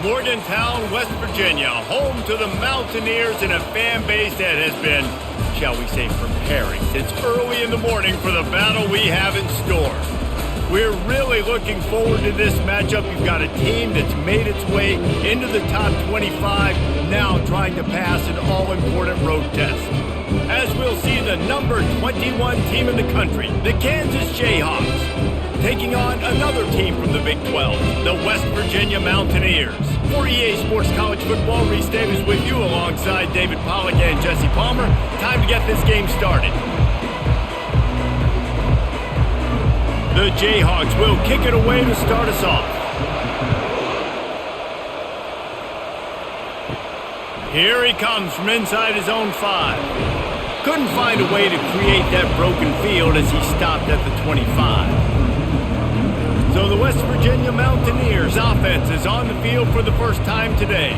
Morgantown, West Virginia, home to the Mountaineers and a fan base that has been, shall we say, preparing since early in the morning for the battle we have in store. We're really looking forward to this matchup. You've got a team that's made its way into the top 25, now trying to pass an all-important road test. As we'll see the number 21 team in the country, the Kansas Jayhawks, taking on another team from the Big 12, the West Virginia Mountaineers. For EA Sports College Football, Reese Davis with you alongside David Pollack and Jesse Palmer. Time to get this game started. The Jayhawks will kick it away to start us off. Here he comes from inside his own 5. Couldn't find a way to create that broken field as he stopped at the 25. So the West Virginia Mountaineers offense is on the field for the first time today.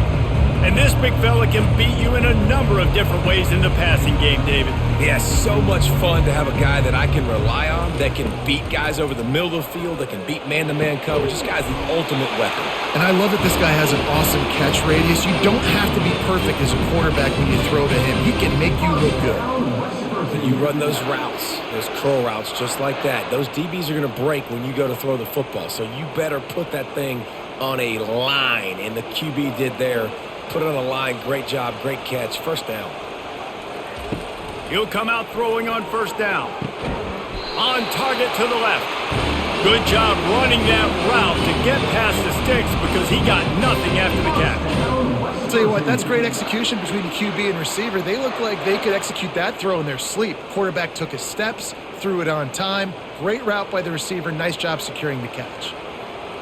And this big fella can beat you in a number of different ways in the passing game, David. Yeah, so much fun to have a guy that I can rely on, that can beat guys over the middle of the field, that can beat man-to-man coverage. This guy's the ultimate weapon. And I love that this guy has an awesome catch radius. You don't have to be perfect as a quarterback when you throw to him. He can make you look good. When you run those routes, those curl routes just like that, those DBs are going to break when you go to throw the football. So you better put that thing on a line, and the QB did there. Put it on a line. Great job. Great catch. First down. He'll come out throwing on first down. On target to the left. Good job running that route to get past the sticks because he got nothing after the catch. I'll tell you what, that's great execution between the QB and receiver. They look like they could execute that throw in their sleep. Quarterback took his steps, threw it on time. Great route by the receiver. Nice job securing the catch.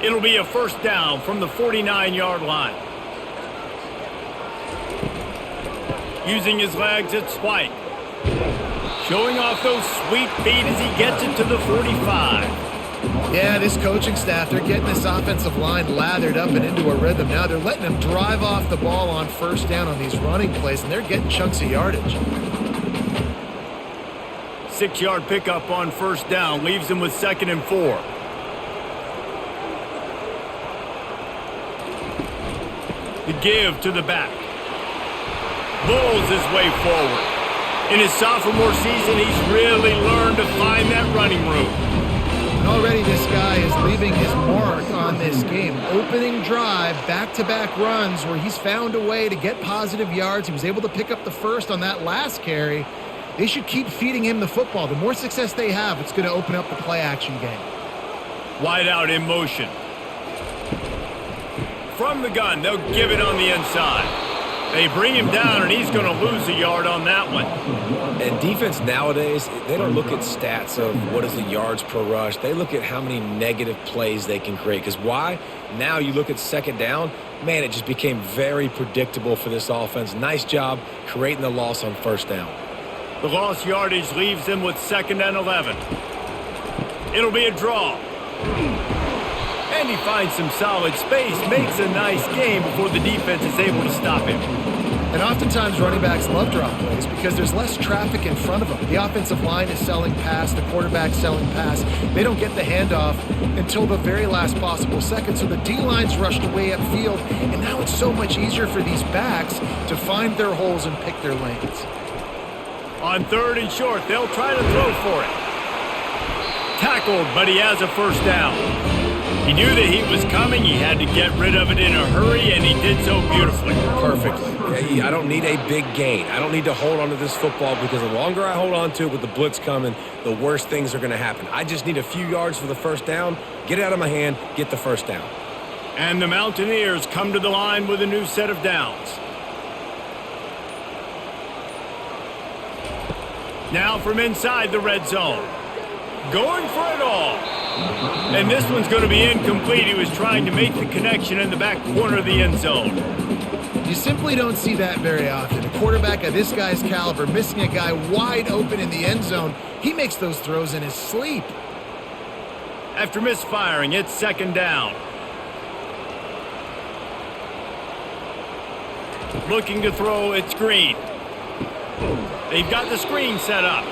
It'll be a first down from the 49-yard line. Using his legs at spike. Showing off those sweet feet as he gets it to the 45. Yeah, this coaching staff, they're getting this offensive line lathered up and into a rhythm. Now they're letting them drive off the ball on first down on these running plays, and they're getting chunks of yardage. 6-yard pickup on first down leaves them with 2nd and 4. The give to the back. Bulls his way forward. In his sophomore season, he's really learned to find that running room. And already this guy is leaving his mark on this game. Opening drive, back-to-back runs where he's found a way to get positive yards. He was able to pick up the first on that last carry. They should keep feeding him the football. The more success they have, it's going to open up the play-action game. Wide out in motion. From the gun, they'll give it on the inside. They bring him down, and he's going to lose a yard on that one. And defense nowadays, they don't look at stats of what is the yards per rush. They look at how many negative plays they can create. Because why? Now you look at second down, man, it just became very predictable for this offense. Nice job creating the loss on first down. The lost yardage leaves them with 2nd and 11. It'll be a draw. And he finds some solid space, makes a nice game before the defense is able to stop him. And oftentimes running backs love drop plays because there's less traffic in front of them. The offensive line is selling pass, the quarterback's selling pass. They don't get the handoff until the very last possible second, so the D-line's rushed away upfield, and now it's so much easier for these backs to find their holes and pick their lanes. On 3rd and short, they'll try to throw for it. Tackled, but he has a first down. He knew that he was coming. He had to get rid of it in a hurry, and he did so beautifully. Perfectly. I don't need a big gain. I don't need to hold on to this football because the longer I hold on to it with the blitz coming, the worse things are going to happen. I just need a few yards for the first down, get it out of my hand, get the first down. And the Mountaineers come to the line with a new set of downs. Now from inside the red zone. Going for it all. And this one's going to be incomplete. He was trying to make the connection in the back corner of the end zone. You simply don't see that very often. A quarterback of this guy's caliber missing a guy wide open in the end zone. He makes those throws in his sleep. After misfiring, it's 2nd down. Looking to throw, it's Green. They've got the screen set up.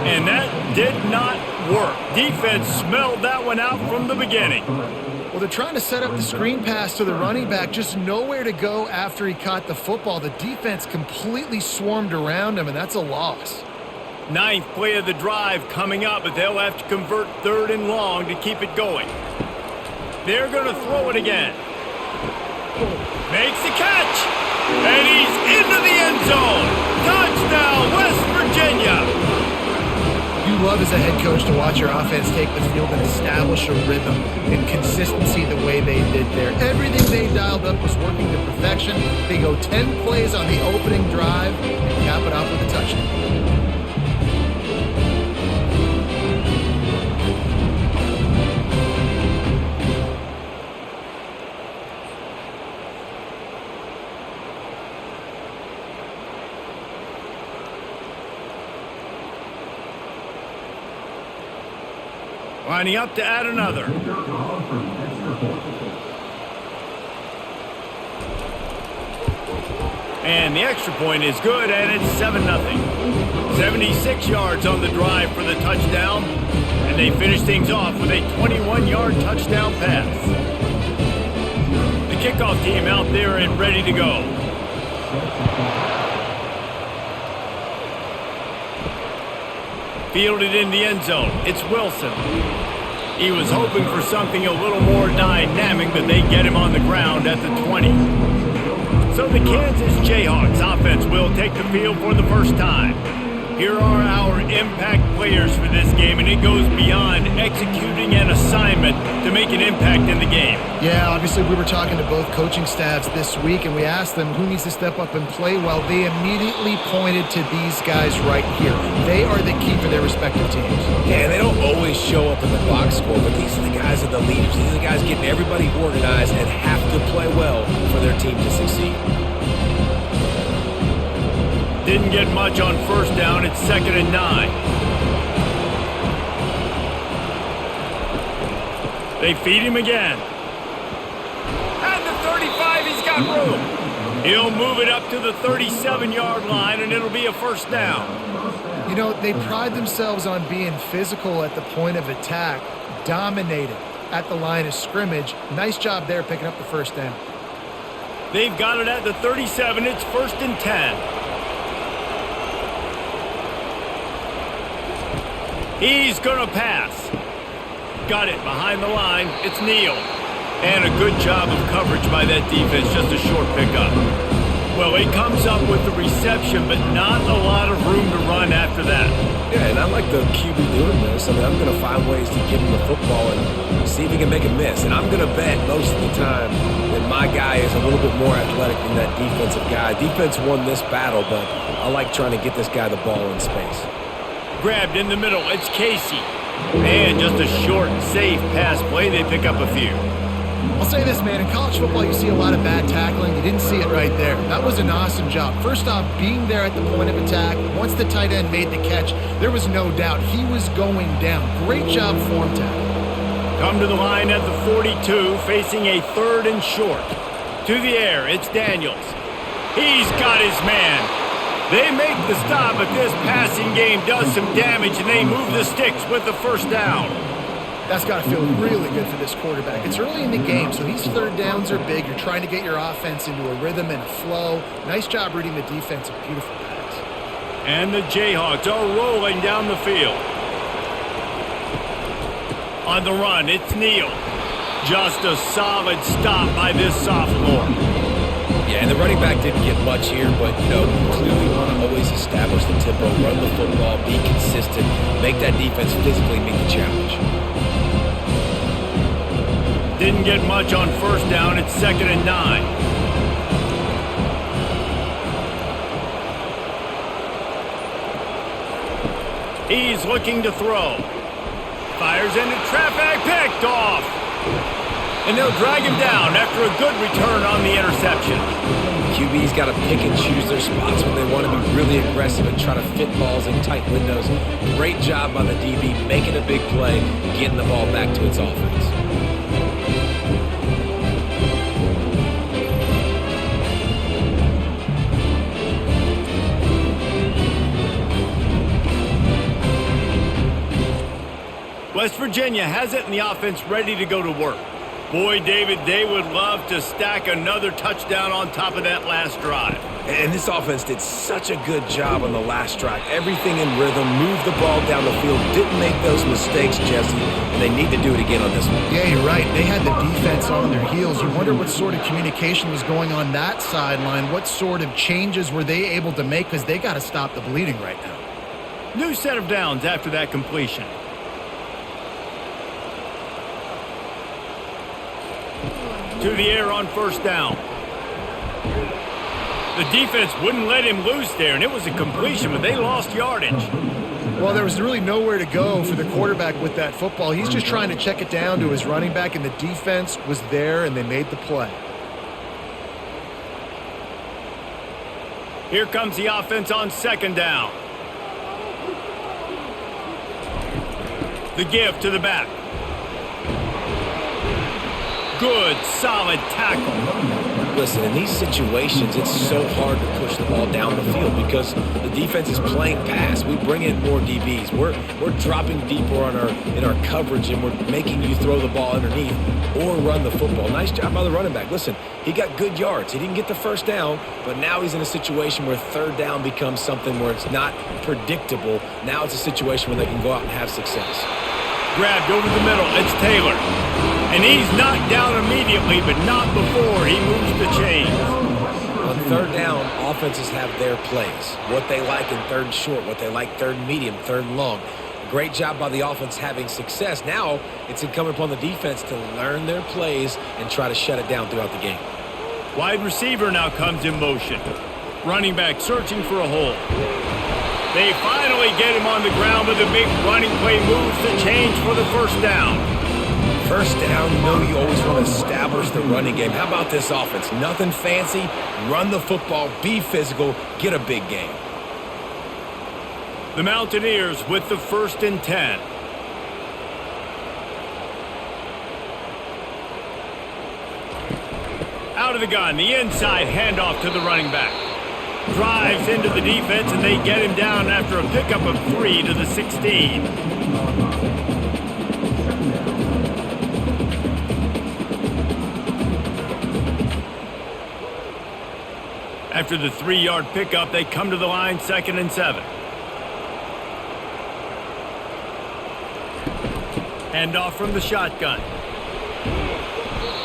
And that did not work. Defense smelled that one out from the beginning. Well, they're trying to set up the screen pass to the running back, just nowhere to go after he caught the football. The defense completely swarmed around him, and that's a loss. Ninth play of the drive coming up, but they'll have to convert 3rd and long to keep it going. They're going to throw it again. Makes the catch, and he's into the end zone. Touchdown, West Virginia. You love as a head coach to watch your offense take the field and establish a rhythm and consistency the way they did there. Everything they dialed up was working to perfection. They go 10 plays on the opening drive and cap it off with a touchdown. Lining up to add another. And the extra point is good, and it's 7-0. 76 yards on the drive for the touchdown, and they finish things off with a 21-yard touchdown pass. The kickoff team out there and ready to go. Fielded in the end zone. It's Wilson. He was hoping for something a little more dynamic, but they get him on the ground at the 20. So the Kansas Jayhawks offense will take the field for the first time. Here are our impact players for this game, and it goes beyond executing an assignment to make an impact in the game. Yeah, obviously we were talking to both coaching staffs this week, and we asked them who needs to step up and play well. They immediately pointed to these guys right here. They are the key for their respective teams. Yeah, they don't always show up in the box score, but these are the guys that are the leaders. These are the guys getting everybody organized and have to play well for their team to succeed. Didn't get much on first down. It's 2nd and 9. They feed him again. At the 35, he's got room. He'll move it up to the 37-yard line, and it'll be a first down. You know, they pride themselves on being physical at the point of attack, dominated at the line of scrimmage. Nice job there picking up the first down. They've got it at the 37. It's 1st and 10. He's going to pass. Got it behind the line. It's Neal. And a good job of coverage by that defense. Just a short pickup. Well, he comes up with the reception, but not a lot of room to run after that. Yeah, and I like the QB doing this. I mean, I'm going to find ways to give him the football and see if he can make a miss. And I'm going to bet most of the time that my guy is a little bit more athletic than that defensive guy. Defense won this battle, but I like trying to get this guy the ball in space. Grabbed in the middle. It's Casey. And just a short, safe pass play. They pick up a few. I'll say this, man. In college football, you see a lot of bad tackling. You didn't see it right there. That was an awesome job. First off, being there at the point of attack. Once the tight end made the catch, there was no doubt he was going down. Great job form tackle. Come to the line at the 42, facing a 3rd and short. To the air, it's Daniels. He's got his man. They make the stop, but this passing game does some damage, and they move the sticks with the first down. That's got to feel really good for this quarterback. It's early in the game, so these 3rd downs are big. You're trying to get your offense into a rhythm and a flow. Nice job reading the defense. A beautiful pass. And the Jayhawks are rolling down the field. On the run, it's Neal. Just a solid stop by this sophomore. Yeah, and the running back didn't get much here, but, you know, you clearly want to always establish the tempo, run the football, be consistent, make that defense physically meet the challenge. Didn't get much on first down. It's 2nd and 9. He's looking to throw. Fires into traffic, picked off. And they'll drag him down after a good return on the interception. QB's got to pick and choose their spots when they want to be really aggressive and try to fit balls in tight windows. Great job by the DB making a big play, getting the ball back to its offense. West Virginia has it, and the offense ready to go to work. Boy, David, they would love to stack another touchdown on top of that last drive. And this offense did such a good job on the last drive. Everything in rhythm, moved the ball down the field, didn't make those mistakes, Jesse, and they need to do it again on this one. Yeah, you're right. They had the defense on their heels. You wonder what sort of communication was going on that sideline. What sort of changes were they able to make, because they got to stop the bleeding right now. New set of downs after that completion. To the air on first down. The defense wouldn't let him loose there, and it was a completion, but they lost yardage. Well, there was really nowhere to go for the quarterback with that football. He's just trying to check it down to his running back, and the defense was there, and they made the play. Here comes the offense on second down. The give to the back. Good, solid tackle. Listen, in these situations, it's so hard to push the ball down the field because the defense is playing pass. We bring in more DBs. We're dropping deeper in our coverage, and we're making you throw the ball underneath or run the football. Nice job by the running back. Listen, he got good yards. He didn't get the first down, but now he's in a situation where third down becomes something where it's not predictable. Now it's a situation where they can go out and have success. Grabbed over the middle. It's Taylor. And he's knocked down immediately, but not before he moves the chains. On third down, offenses have their plays. What they like in third and short, what they like third and medium, third and long. Great job by the offense having success. Now it's incumbent upon the defense to learn their plays and try to shut it down throughout the game. Wide receiver now comes in motion. Running back searching for a hole. They finally get him on the ground with a big running play, moves the change for the first down. First down, you always want to establish the running game. How about this offense? Nothing fancy. Run the football, be physical, get a big gain. The Mountaineers with the 1st and 10. Out of the gun, the inside handoff to the running back. Drives into the defense, and they get him down after a pickup of 3 to the 16. After the 3-yard pickup, they come to the line, 2nd and 7. Handoff from the shotgun.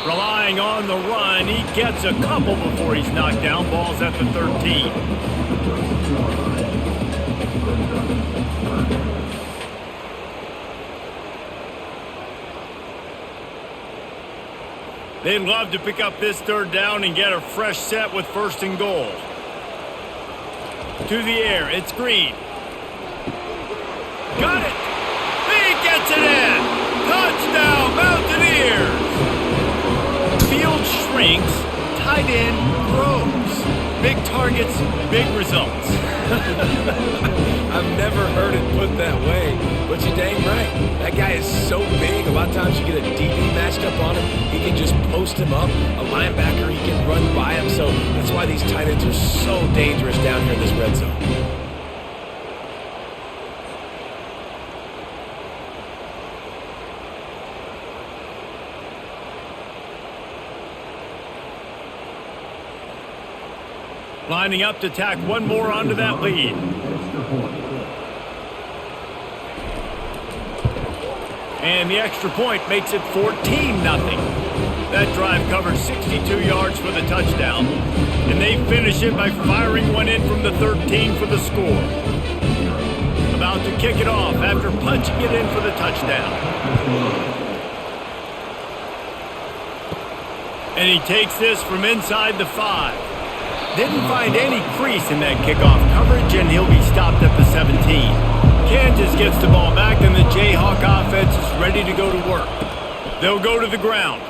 Relying on the run, he gets a couple before he's knocked down. Ball's at the 13. They'd love to pick up this third down and get a fresh set with 1st and goal. To the air, it's Green. Got it! He gets it in! Touchdown, Mountaineers! Field shrinks, tight end grows. Big targets, big results. I've never heard it put that way, but you're dang right. That guy is so big, a lot of times you get a DB matched up on him. He can just post him up. A linebacker, he can run by him. So that's why these tight ends are so dangerous down here in this red zone. Lining up to tack one more onto that lead. And the extra point makes it 14-0. That drive covered 62 yards for the touchdown. And they finish it by firing one in from the 13 for the score. About to kick it off after punching it in for the touchdown. And he takes this from inside the 5. Didn't find any crease in that kickoff coverage, and he'll be stopped at the 17. Kansas gets the ball back, and the Jayhawk offense is ready to go to work. They'll go to the ground.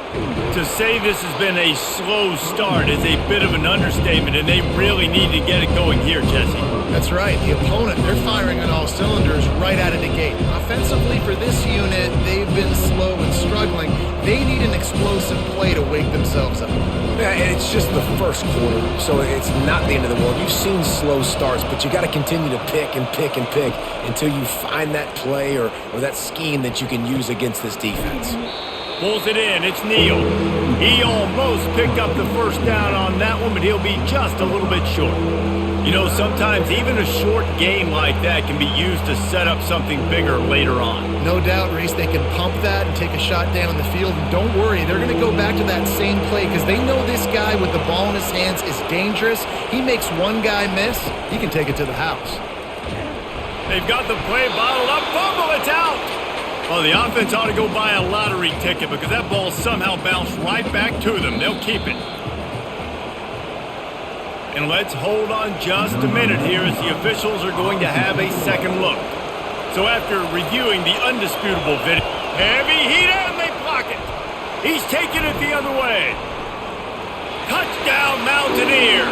To say this has been a slow start is a bit of an understatement, and they really need to get it going here, Jesse. That's right. The opponent, they're firing on all cylinders right out of the gate. Offensively for this unit, they've been slow and struggling. They need an explosive play to wake themselves up. Yeah, and it's just the first quarter, so it's not the end of the world. You've seen slow starts, but you got to continue to pick and pick and pick until you find that play or that scheme that you can use against this defense. Pulls it in. It's Neal. He almost picked up the first down on that one, but he'll be just a little bit short. You know, sometimes even a short game like that can be used to set up something bigger later on. No doubt, Reese, they can pump that and take a shot down the field. And don't worry, they're going to go back to that same play because they know this guy with the ball in his hands is dangerous. He makes one guy miss, he can take it to the house. They've got the play bottled up. Fumble, it's out. Well, the offense ought to go buy a lottery ticket because that ball somehow bounced right back to them. They'll keep it. And let's hold on just a minute here as the officials are going to have a second look. So after reviewing the undisputable video, heavy heat and they block it. He's taking it the other way. Touchdown Mountaineers.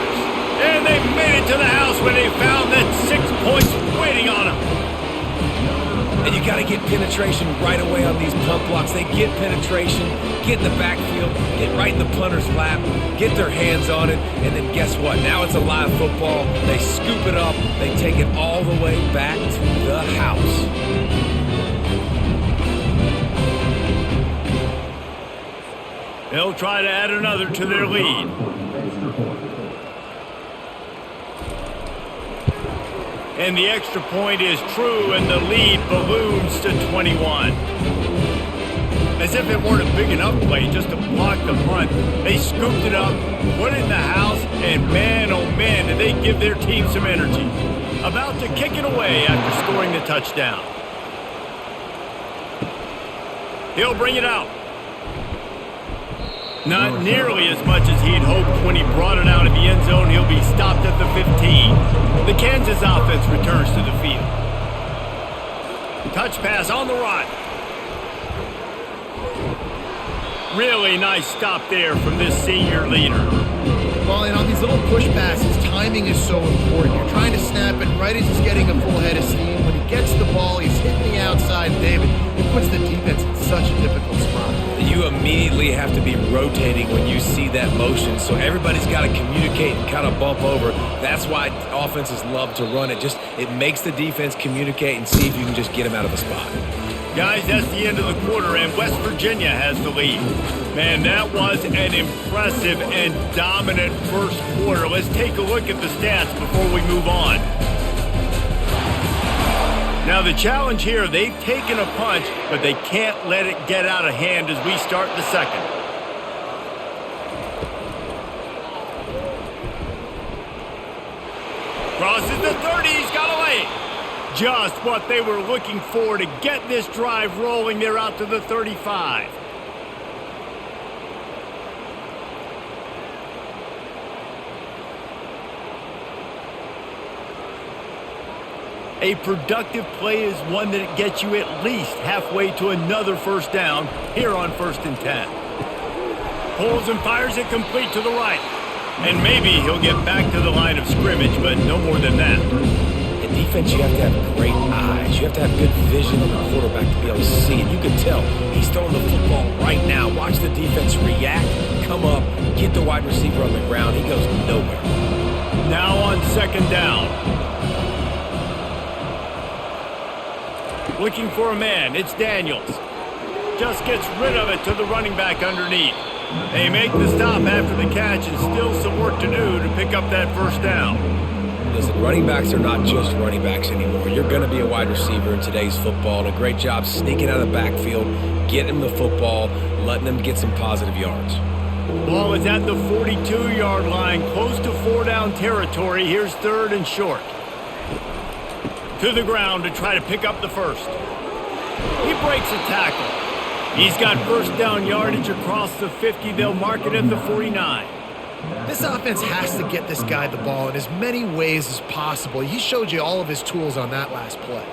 And they made it to the house when they found that 6 points waiting on them. And you got to get penetration right away on these punt blocks. They get penetration, get in the backfield, get right in the punter's lap, get their hands on it, and then guess what? Now it's a live football. They scoop it up. They take it all the way back to the house. They'll try to add another to their lead. And the extra point is true, and the lead balloons to 21. As if it weren't a big enough play just to block the punt, they scooped it up, put it in the house, and man, oh man, did they give their team some energy. About to kick it away after scoring the touchdown. He'll bring it out. Not nearly as much as he'd hoped when he brought it out of the end zone. He'll be stopped at the 15. The Kansas offense returns to the field. Touch pass on the run. Really nice stop there from this senior leader. Well, and on these little push passes, timing is so important. You're trying to snap it right as he's getting a full head of steam. When he gets the ball, he's hitting the outside. David, it puts the defense in such a difficult spot. You immediately have to be rotating when you see that motion, so everybody's got to communicate and kind of bump over. That's why offenses love to run it. It makes the defense communicate and see if you can just get them out of a spot. Guys, that's the end of the quarter, and West Virginia has the lead. Man, that was an impressive and dominant first quarter. Let's take a look at the stats before we move on. Now, the challenge here, they've taken a punch, but they can't let it get out of hand as we start the second. Crosses the 30, he's got away. Just what they were looking for to get this drive rolling. They're out to the 35. A productive play is one that gets you at least halfway to another first down here on 1st and 10. Pulls and fires it complete to the right. And maybe he'll get back to the line of scrimmage, but no more than that. In defense, you have to have great eyes. You have to have good vision on the quarterback to be able to see. And you can tell he's throwing the football right now. Watch the defense react, come up, get the wide receiver on the ground. He goes nowhere. Now on 2nd down. Looking for a man. It's Daniels. Just gets rid of it to the running back underneath. They make the stop after the catch and still some work to do to pick up that first down. Listen, running backs are not just running backs anymore. You're going to be a wide receiver in today's football, and a great job sneaking out of the backfield, getting them the football, letting them get some positive yards. Ball is at the 42-yard line, close to 4-down territory. Here's 3rd and short. To the ground to try to pick up the first. He breaks a tackle. He's got first down yardage across the 50. They'll mark it at the 49. This offense has to get this guy the ball in as many ways as possible. He showed you all of his tools on that last play.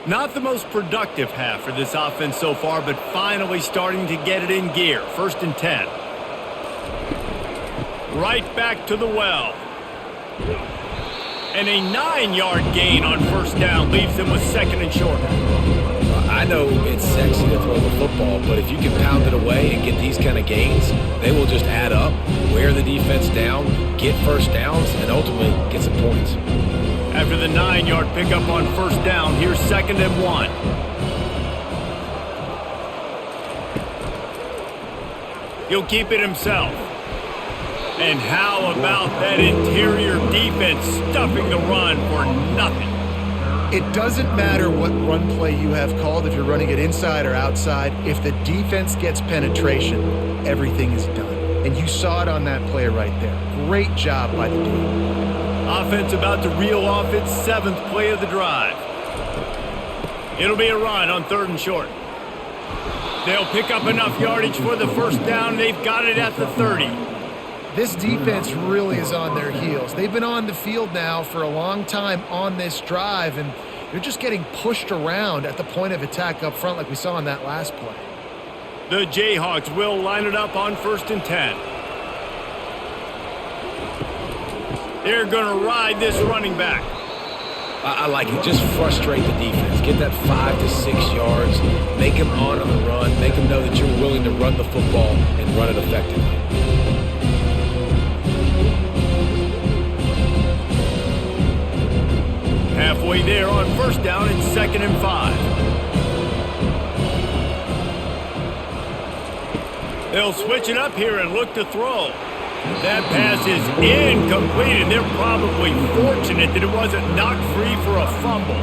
Not the most productive half for this offense so far, but finally starting to get it in gear. 1st and 10. Right back to the well. And a 9-yard gain on first down leaves them with 2nd and short. I know it's sexy to throw the football, but if you can pound it away and get these kind of gains, they will just add up, wear the defense down, get first downs, and ultimately get some points. After the 9-yard pickup on first down, here's 2nd and 1. He'll keep it himself. And how about that interior defense stuffing the run for nothing? It doesn't matter what run play you have called, if you're running it inside or outside. If the defense gets penetration, everything is done. And you saw it on that play right there. Great job by the D. Offense about to reel off its 7th play of the drive. It'll be a run on 3rd and short. They'll pick up enough yardage for the first down. They've got it at the 30. This defense really is on their heels. They've been on the field now for a long time on this drive, and they're just getting pushed around at the point of attack up front like we saw on that last play. The Jayhawks will line it up on 1st and 10. They're going to ride this running back. I like it. Just frustrate the defense. Get that 5 to 6 yards. Make them on the run. Make them know that you're willing to run the football and run it effectively. Halfway there on 1st down and 2nd and 5. They'll switch it up here and look to throw. That pass is incomplete, and they're probably fortunate that it wasn't knocked free for a fumble.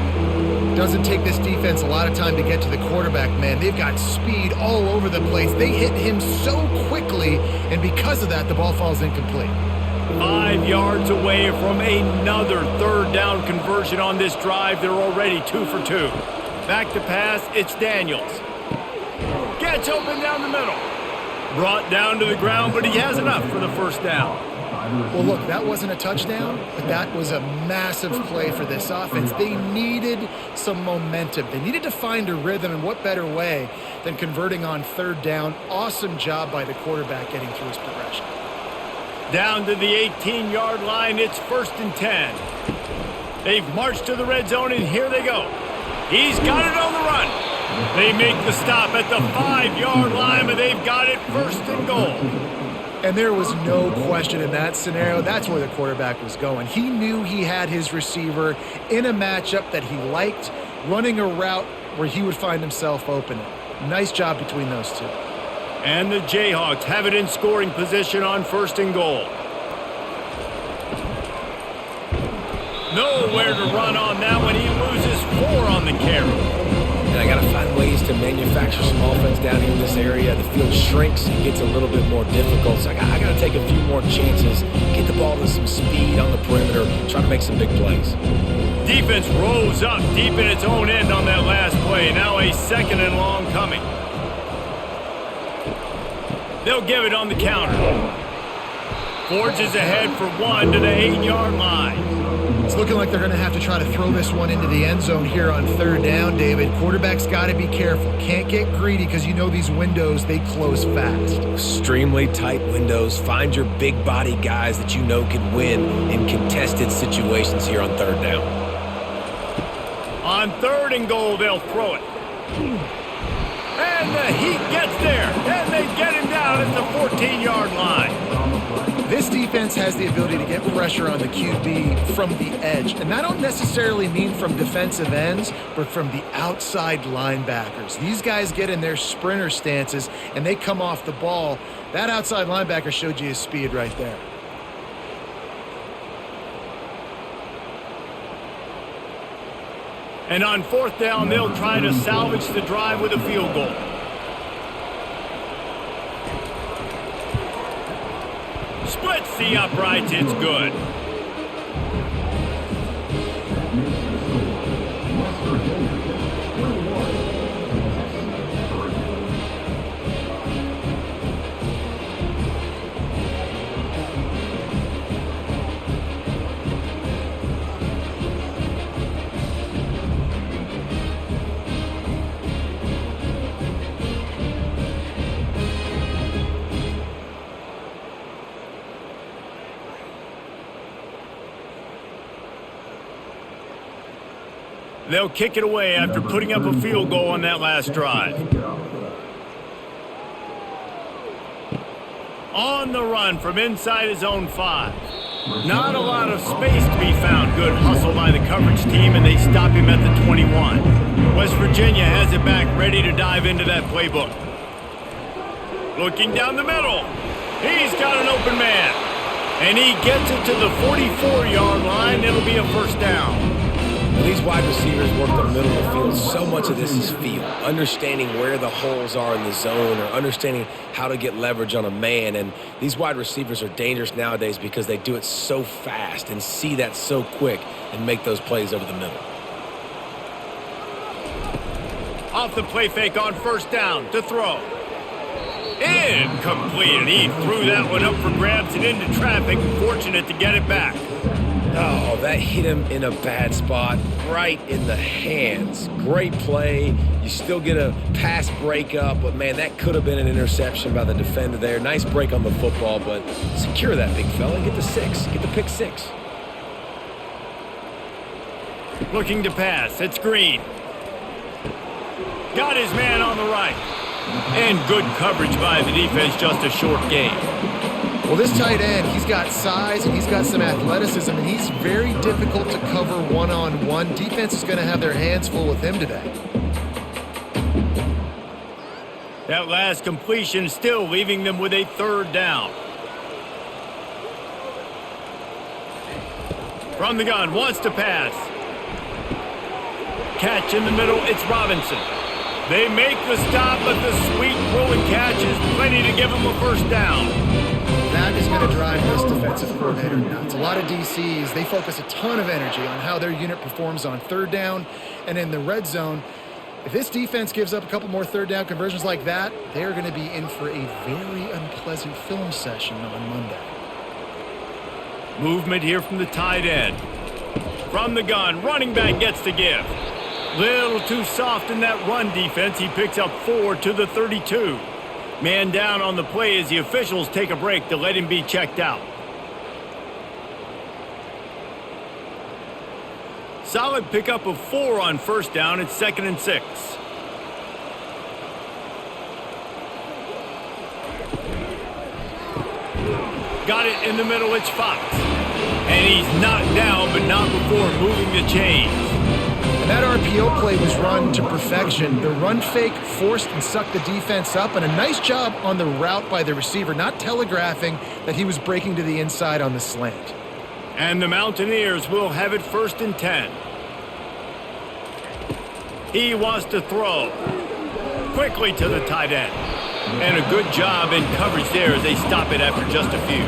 Doesn't take this defense a lot of time to get to the quarterback, man. They've got speed all over the place. They hit him so quickly, and because of that, the ball falls incomplete. 5 yards away from another 3rd down conversion on this drive. They're already 2 for 2. Back to pass, it's Daniels. Gets open down the middle. Brought down to the ground, but he has enough for the 1st down. Well, look, that wasn't a touchdown, but that was a massive play for this offense. They needed some momentum. They needed to find a rhythm, and what better way than converting on 3rd down. Awesome job by the quarterback getting through his progression. Down to the 18-yard line, it's 1st and 10. They've marched to the red zone, and here they go. He's got it on the run. They make the stop at the 5-yard line, but they've got it 1st and goal. And there was no question in that scenario. That's where the quarterback was going. He knew he had his receiver in a matchup that he liked, running a route where he would find himself open. Nice job between those two. And the Jayhawks have it in scoring position on 1st and goal. Nowhere to run on that one. He loses 4 on the carry. And I got to find ways to manufacture some offense down here in this area. The field shrinks. It gets a little bit more difficult. So I got to take a few more chances, get the ball to some speed on the perimeter, try to make some big plays. Defense rose up deep in its own end on that last play. Now a 2nd and long coming. They'll give it on the counter. Forges ahead for 1 to the 8-yard line. It's looking like they're going to have to try to throw this one into the end zone here on 3rd down, David. Quarterback's got to be careful. Can't get greedy because you know these windows, they close fast. Extremely tight windows. Find your big body guys that you know can win in contested situations here on 3rd down. On 3rd and goal, they'll throw it. And the Heat gets there, and they get him down at the 14-yard line. This defense has the ability to get pressure on the QB from the edge, and that don't necessarily mean from defensive ends, but from the outside linebackers. These guys get in their sprinter stances, and they come off the ball. That outside linebacker showed you his speed right there. And on 4th down, they'll try to salvage the drive with a field goal. Splits the uprights, it's good. They'll kick it away after putting up a field goal on that last drive. On the run from inside his own 5. Not a lot of space to be found. Good hustle by the coverage team, and they stop him at the 21. West Virginia has it back, ready to dive into that playbook. Looking down the middle. He's got an open man. And he gets it to the 44-yard line. It'll be a first down. These wide receivers work the middle of the field. So much of this is feel, understanding where the holes are in the zone or understanding how to get leverage on a man. And these wide receivers are dangerous nowadays because they do it so fast and see that so quick and make those plays over the middle. Off the play fake on first down to throw. Incomplete, and he threw that one up for grabs and into traffic. Fortunate to get it back. Oh, that hit him in a bad spot, right in the hands. Great play. You still get a pass breakup, but, man, that could have been an interception by the defender there. Nice break on the football, but secure that big fella. Get the 6. Get the pick 6. Looking to pass. It's Green. Got his man on the right. And good coverage by the defense, just a short gain. Well, this tight end, he's got size and he's got some athleticism, and he's very difficult to cover one-on-one. Defense is going to have their hands full with him today. That last completion still leaving them with a third down. From the gun, wants to pass. Catch in the middle, it's Robinson. They make the stop, but the sweet throw and catch is plenty to give them a first down. That is going to drive this defensive coordinator nuts. A lot of DCs, they focus a ton of energy on how their unit performs on third down and in the red zone. If this defense gives up a couple more third down conversions like that, they're going to be in for a very unpleasant film session on Monday. Movement here from the tight end. From the gun, running back gets the give. Little too soft in that run defense. He picks up 4 to the 32. Man down on the play as the officials take a break to let him be checked out. Solid pickup of 4 on first down. It's 2nd and 6. Got it in the middle. It's Fox. And he's knocked down, but not before moving the chains. And that RPO play was run to perfection. The run fake forced and sucked the defense up, and a nice job on the route by the receiver, not telegraphing that he was breaking to the inside on the slant. And the Mountaineers will have it 1st and 10. He wants to throw. Quickly to the tight end. And a good job in coverage there as they stop it after just a few.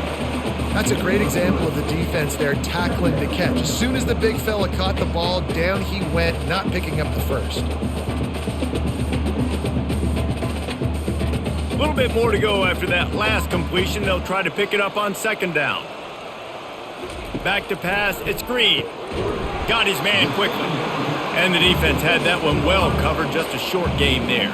That's a great example of the defense there tackling the catch. As soon as the big fella caught the ball, down he went, not picking up the first. A little bit more to go after that last completion. They'll try to pick it up on 2nd down. Back to pass, it's Green. Got his man quickly. And the defense had that one well covered, just a short gain there.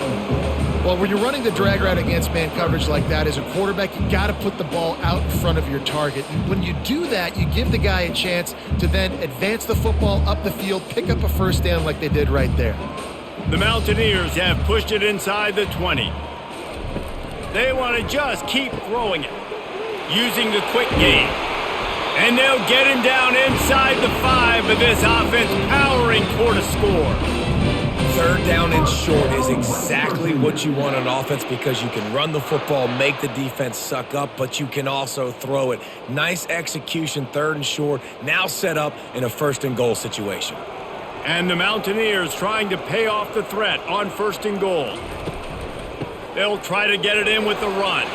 Well, when you're running the drag route against man coverage like that as a quarterback, you got to put the ball out in front of your target. And when you do that, you give the guy a chance to then advance the football up the field, pick up a first down like they did right there. The Mountaineers have pushed it inside the 20. They want to just keep throwing it, using the quick game. And they'll get him down inside the 5, but this offense powering toward a score. 3rd down and short is exactly what you want on offense because you can run the football, make the defense suck up, but you can also throw it. Nice execution, 3rd and short, now set up in a 1st and goal situation. And the Mountaineers trying to pay off the threat on 1st and goal. They'll try to get it in with the run.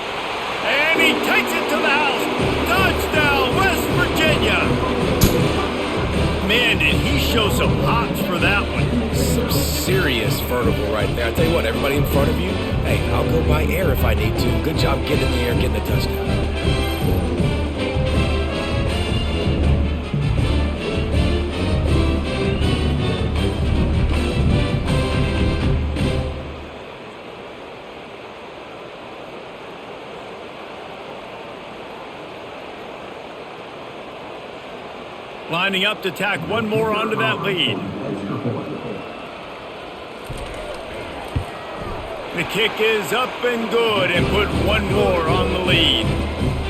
And he takes it to the house. Touchdown, West Virginia. Man, did he show some hops for that one. Some serious vertical right there. I tell you what, everybody in front of you, hey, I'll go by air if I need to. Good job getting in the air, getting the touchdown. Lining up to tack one more onto that lead. The kick is up and good and put one more on the lead.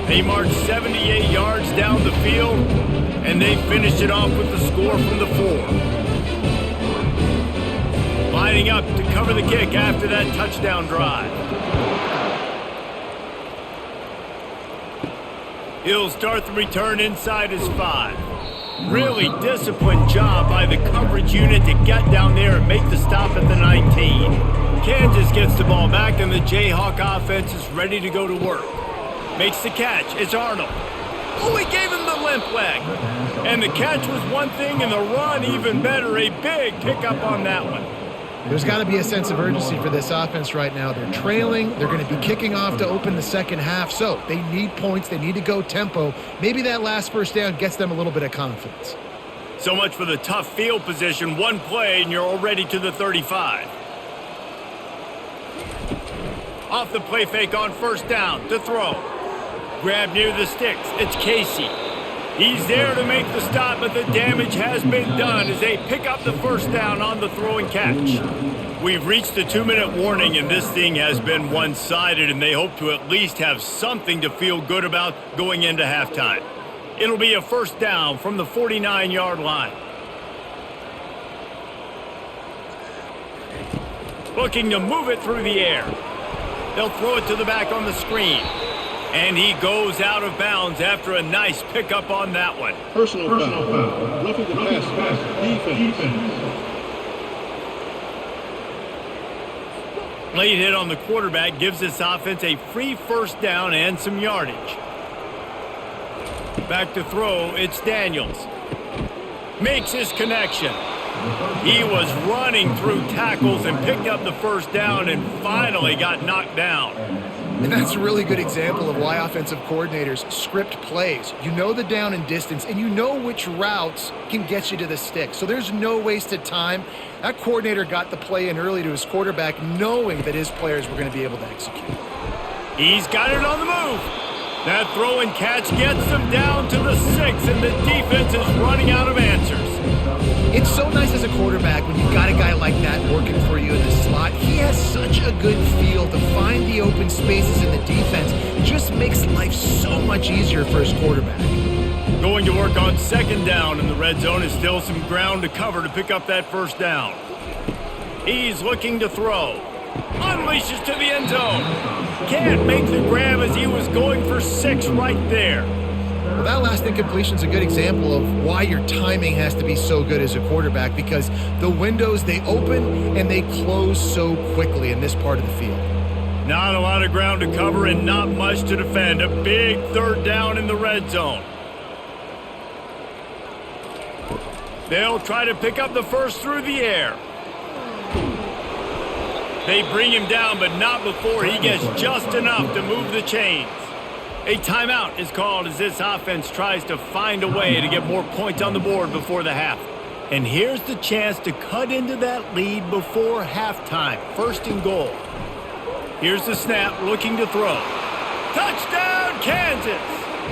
They marched 78 yards down the field, and they finished it off with the score from the 4. Lining up to cover the kick after that touchdown drive. He'll start the return inside his 5. Really disciplined job by the coverage unit to get down there and make the stop at the 19. Kansas gets the ball back, and the Jayhawk offense is ready to go to work. Makes the catch. It's Arnold. Oh, he gave him the limp leg. And the catch was one thing, and the run even better. A big pickup on that one. There's got to be a sense of urgency for this offense right now. They're trailing. They're going to be kicking off to open the second half. So they need points. They need to go tempo. Maybe that last first down gets them a little bit of confidence. So much for the tough field position. One play, and you're already to the 35. Off the play fake on first down to throw. Grab near the sticks. It's Casey. He's there to make the stop, but the damage has been done as they pick up the first down on the throw and catch. We've reached the 2-minute warning, and this thing has been one-sided, and they hope to at least have something to feel good about going into halftime. It'll be a first down from the 49-yard line. Looking to move it through the air. They'll throw it to the back on the screen. And he goes out of bounds after a nice pickup on that one. Personal foul. Roughing the pass. Defense. Late hit on the quarterback gives this offense a free first down and some yardage. Back to throw, it's Daniels. Makes his connection. He was running through tackles and picked up the first down and finally got knocked down. And that's a really good example of why offensive coordinators script plays. You know the down and distance, and you know which routes can get you to the stick. So there's no wasted time. That coordinator got the play in early to his quarterback, knowing that his players were going to be able to execute. He's got it on the move. That throw and catch gets them down to the 6, and the defense is running out of answers. It's so nice as a quarterback when you've got a guy like that working for you in the slot. He has such a good feel to find the open spaces in the defense. It just makes life so much easier for his quarterback. Going to work on second down, and the red zone is still some ground to cover to pick up that first down. He's looking to throw. Unleashes to the end zone. Can't make the grab as he was going for 6 right there. Well, that last incompletion is a good example of why your timing has to be so good as a quarterback, because the windows, they open and they close so quickly in this part of the field. Not a lot of ground to cover and not much to defend. A big third down in the red zone. They'll try to pick up the first through the air. They bring him down, but not before he gets just enough to move the chains. A timeout is called as this offense tries to find a way to get more points on the board before the half. And here's the chance to cut into that lead before halftime. First and goal. Here's the snap, looking to throw. Touchdown, Kansas!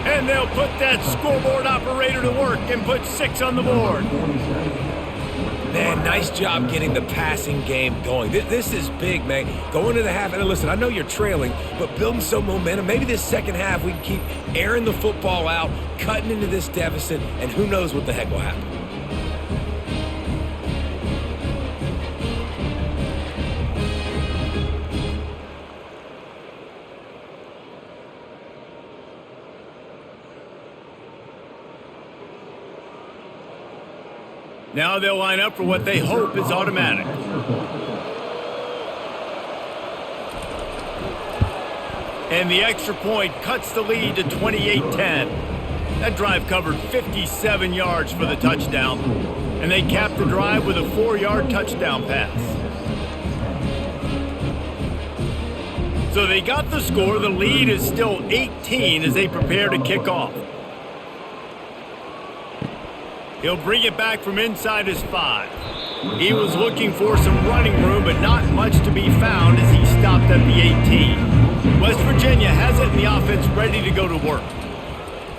And they'll put that scoreboard operator to work and put 6 on the board. Man, nice job getting the passing game going. This is big, man. Going to the half, and listen, I know you're trailing, but building some momentum. Maybe this second half we can keep airing the football out, cutting into this deficit, and who knows what the heck will happen. Now they'll line up for what they hope is automatic. And the extra point cuts the lead to 28-10. That drive covered 57 yards for the touchdown. And they capped the drive with a 4-yard touchdown pass. So they got the score. The lead is still 18 as they prepare to kick off. He'll bring it back from inside his 5. He was looking for some running room, but not much to be found as he stopped at the 18. West Virginia has it and the offense ready to go to work.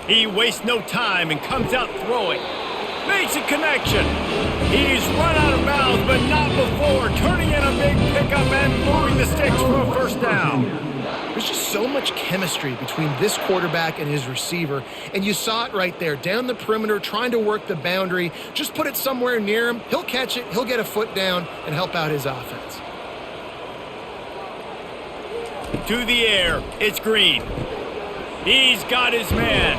He wastes no time and comes out throwing. Makes a connection. He's run out of bounds, but not before turning in a big pickup and moving the sticks for a first down. There's just so much chemistry between this quarterback and his receiver, and you saw it right there, down the perimeter, trying to work the boundary. Just put it somewhere near him. He'll catch it, he'll get a foot down, and help out his offense. To the air, it's Green. He's got his man.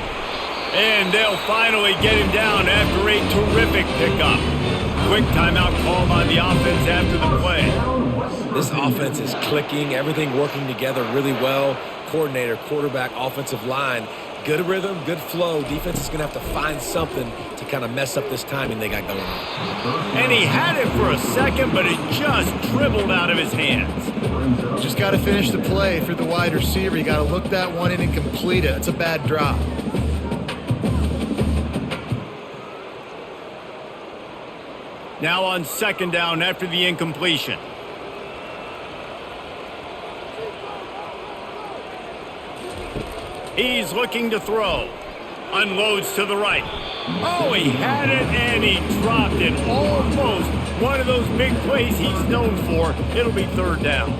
And they'll finally get him down after a terrific pickup. Quick timeout call by the offense after the play. This offense is clicking, everything working together really well. Coordinator, quarterback, offensive line, good rhythm, good flow. Defense is going to have to find something to kind of mess up this timing they got going on. And he had it for a second, but it just dribbled out of his hands. Just got to finish the play for the wide receiver. You got to look that one in and complete it. It's a bad drop. Now on second down after the incompletion. He's looking to throw. Unloads to the right. Oh, he had it and he dropped it. Almost one of those big plays he's known for. It'll be third down.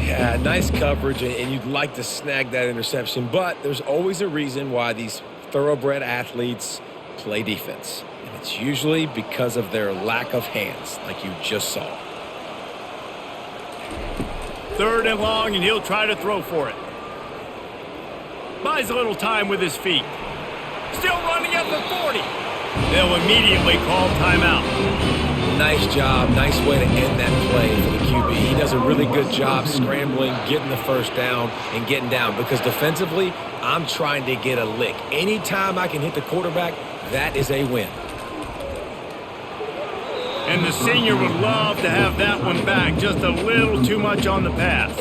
Yeah, nice coverage, and you'd like to snag that interception, but there's always a reason why these thoroughbred athletes play defense. And it's usually because of their lack of hands, like you just saw. Third and long, and he'll try to throw for it. Buys a little time with his feet. Still running at the 40. They'll immediately call timeout. Nice job. Nice way to end that play for the QB. He does a really good job scrambling, getting the first down, and getting down. Because defensively, I'm trying to get a lick. Anytime I can hit the quarterback, that is a win. And the senior would love to have that one back. Just a little too much on the pass.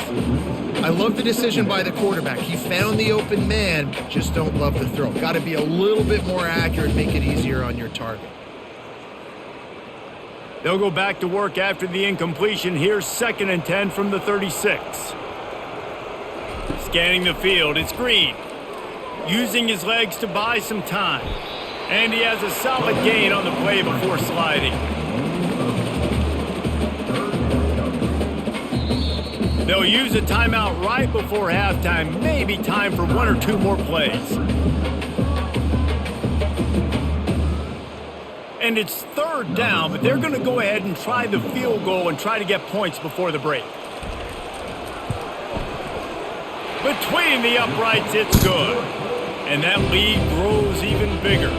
I love the decision by the quarterback. He found the open man, just don't love the throw. Got to be a little bit more accurate, make it easier on your target. They'll go back to work after the incompletion. Here's 2nd and 10 from the 36. Scanning the field, it's Green. Using his legs to buy some time. And he has a solid gain on the play before sliding. They'll use a timeout right before halftime. Maybe time for 1 or 2 more plays. And it's third down, but they're going to go ahead and try the field goal and try to get points before the break. Between the uprights, it's good. And that lead grows even bigger.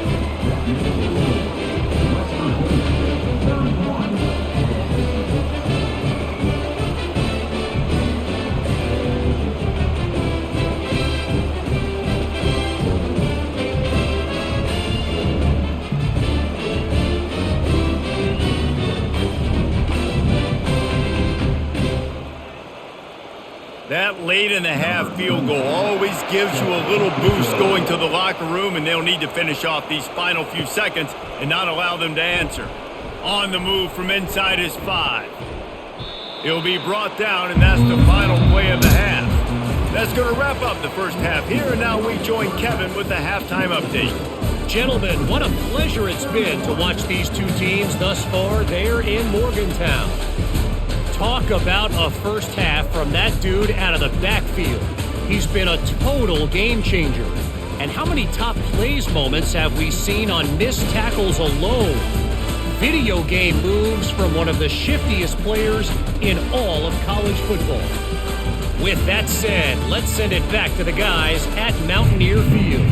That late in the half field goal always gives you a little boost going to the locker room, and they'll need to finish off these final few seconds and not allow them to answer. On the move from inside his 5. He'll be brought down, and that's the final play of the half. That's going to wrap up the first half here, and now we join Kevin with the halftime update. Gentlemen, what a pleasure it's been to watch these two teams thus far there in Morgantown. Talk about a first half from that dude out of the backfield. He's been a total game changer. And how many top plays moments have we seen on missed tackles alone? Video game moves from one of the shiftiest players in all of college football. With that said, let's send it back to the guys at Mountaineer Field.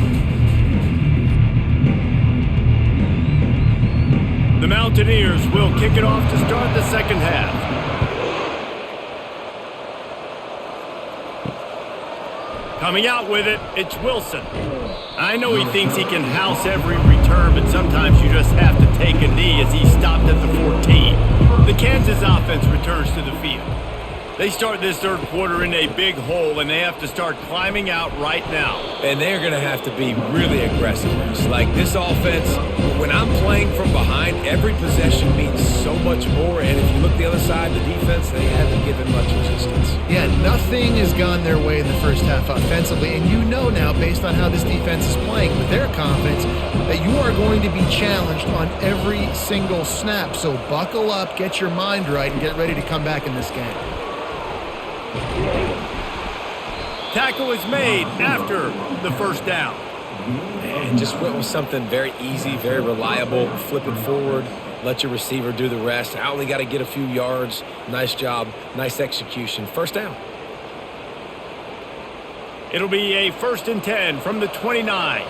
The Mountaineers will kick it off to start the second half. Coming out with it, it's Wilson. I know he thinks he can house every return, but sometimes you just have to take a knee as he stopped at the 14. The Kansas offense returns to the field. They start this third quarter in a big hole, and they have to start climbing out right now. And they're going to have to be really aggressive. It's like this offense, when I'm playing from behind, every possession means so much more. And if you look the other side, the defense, they haven't given much resistance. Yeah, nothing has gone their way in the first half offensively. And you know now, based on how this defense is playing with their confidence, that you are going to be challenged on every single snap. So buckle up, get your mind right, and get ready to come back in this game. Tackle is made after the first down. And just went with something very easy, very reliable. Flip it forward, let your receiver do the rest. I only got to get a few yards. Nice job, nice execution. First down. It'll be a 1st and 10 from the 29.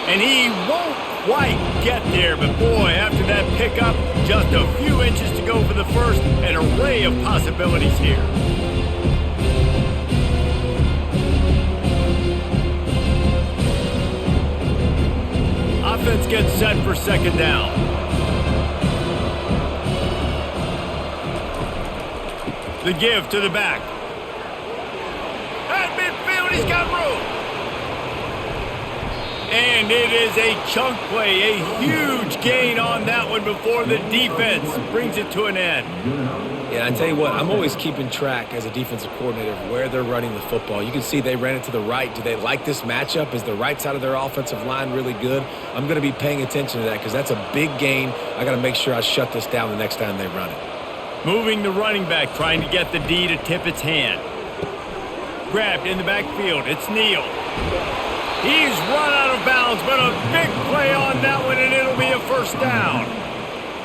And he won't quite get there, but boy, after that pickup, just a few inches to go for the first, an array of possibilities here. Offense gets set for 2nd down. The give to the back. At midfield, he's got room. And it is a chunk play, a huge gain on that one before the defense brings it to an end. Yeah, I tell you what, I'm always keeping track as a defensive coordinator of where they're running the football. You can see they ran it to the right. Do they like this matchup? Is the right side of their offensive line really good? I'm going to be paying attention to that because that's a big gain. I got to make sure I shut this down the next time they run it. Moving the running back, trying to get the D to tip its hand. Grabbed in the backfield. It's Neal. He's run out of bounds, but a big play on that one, and it'll be a 1st down.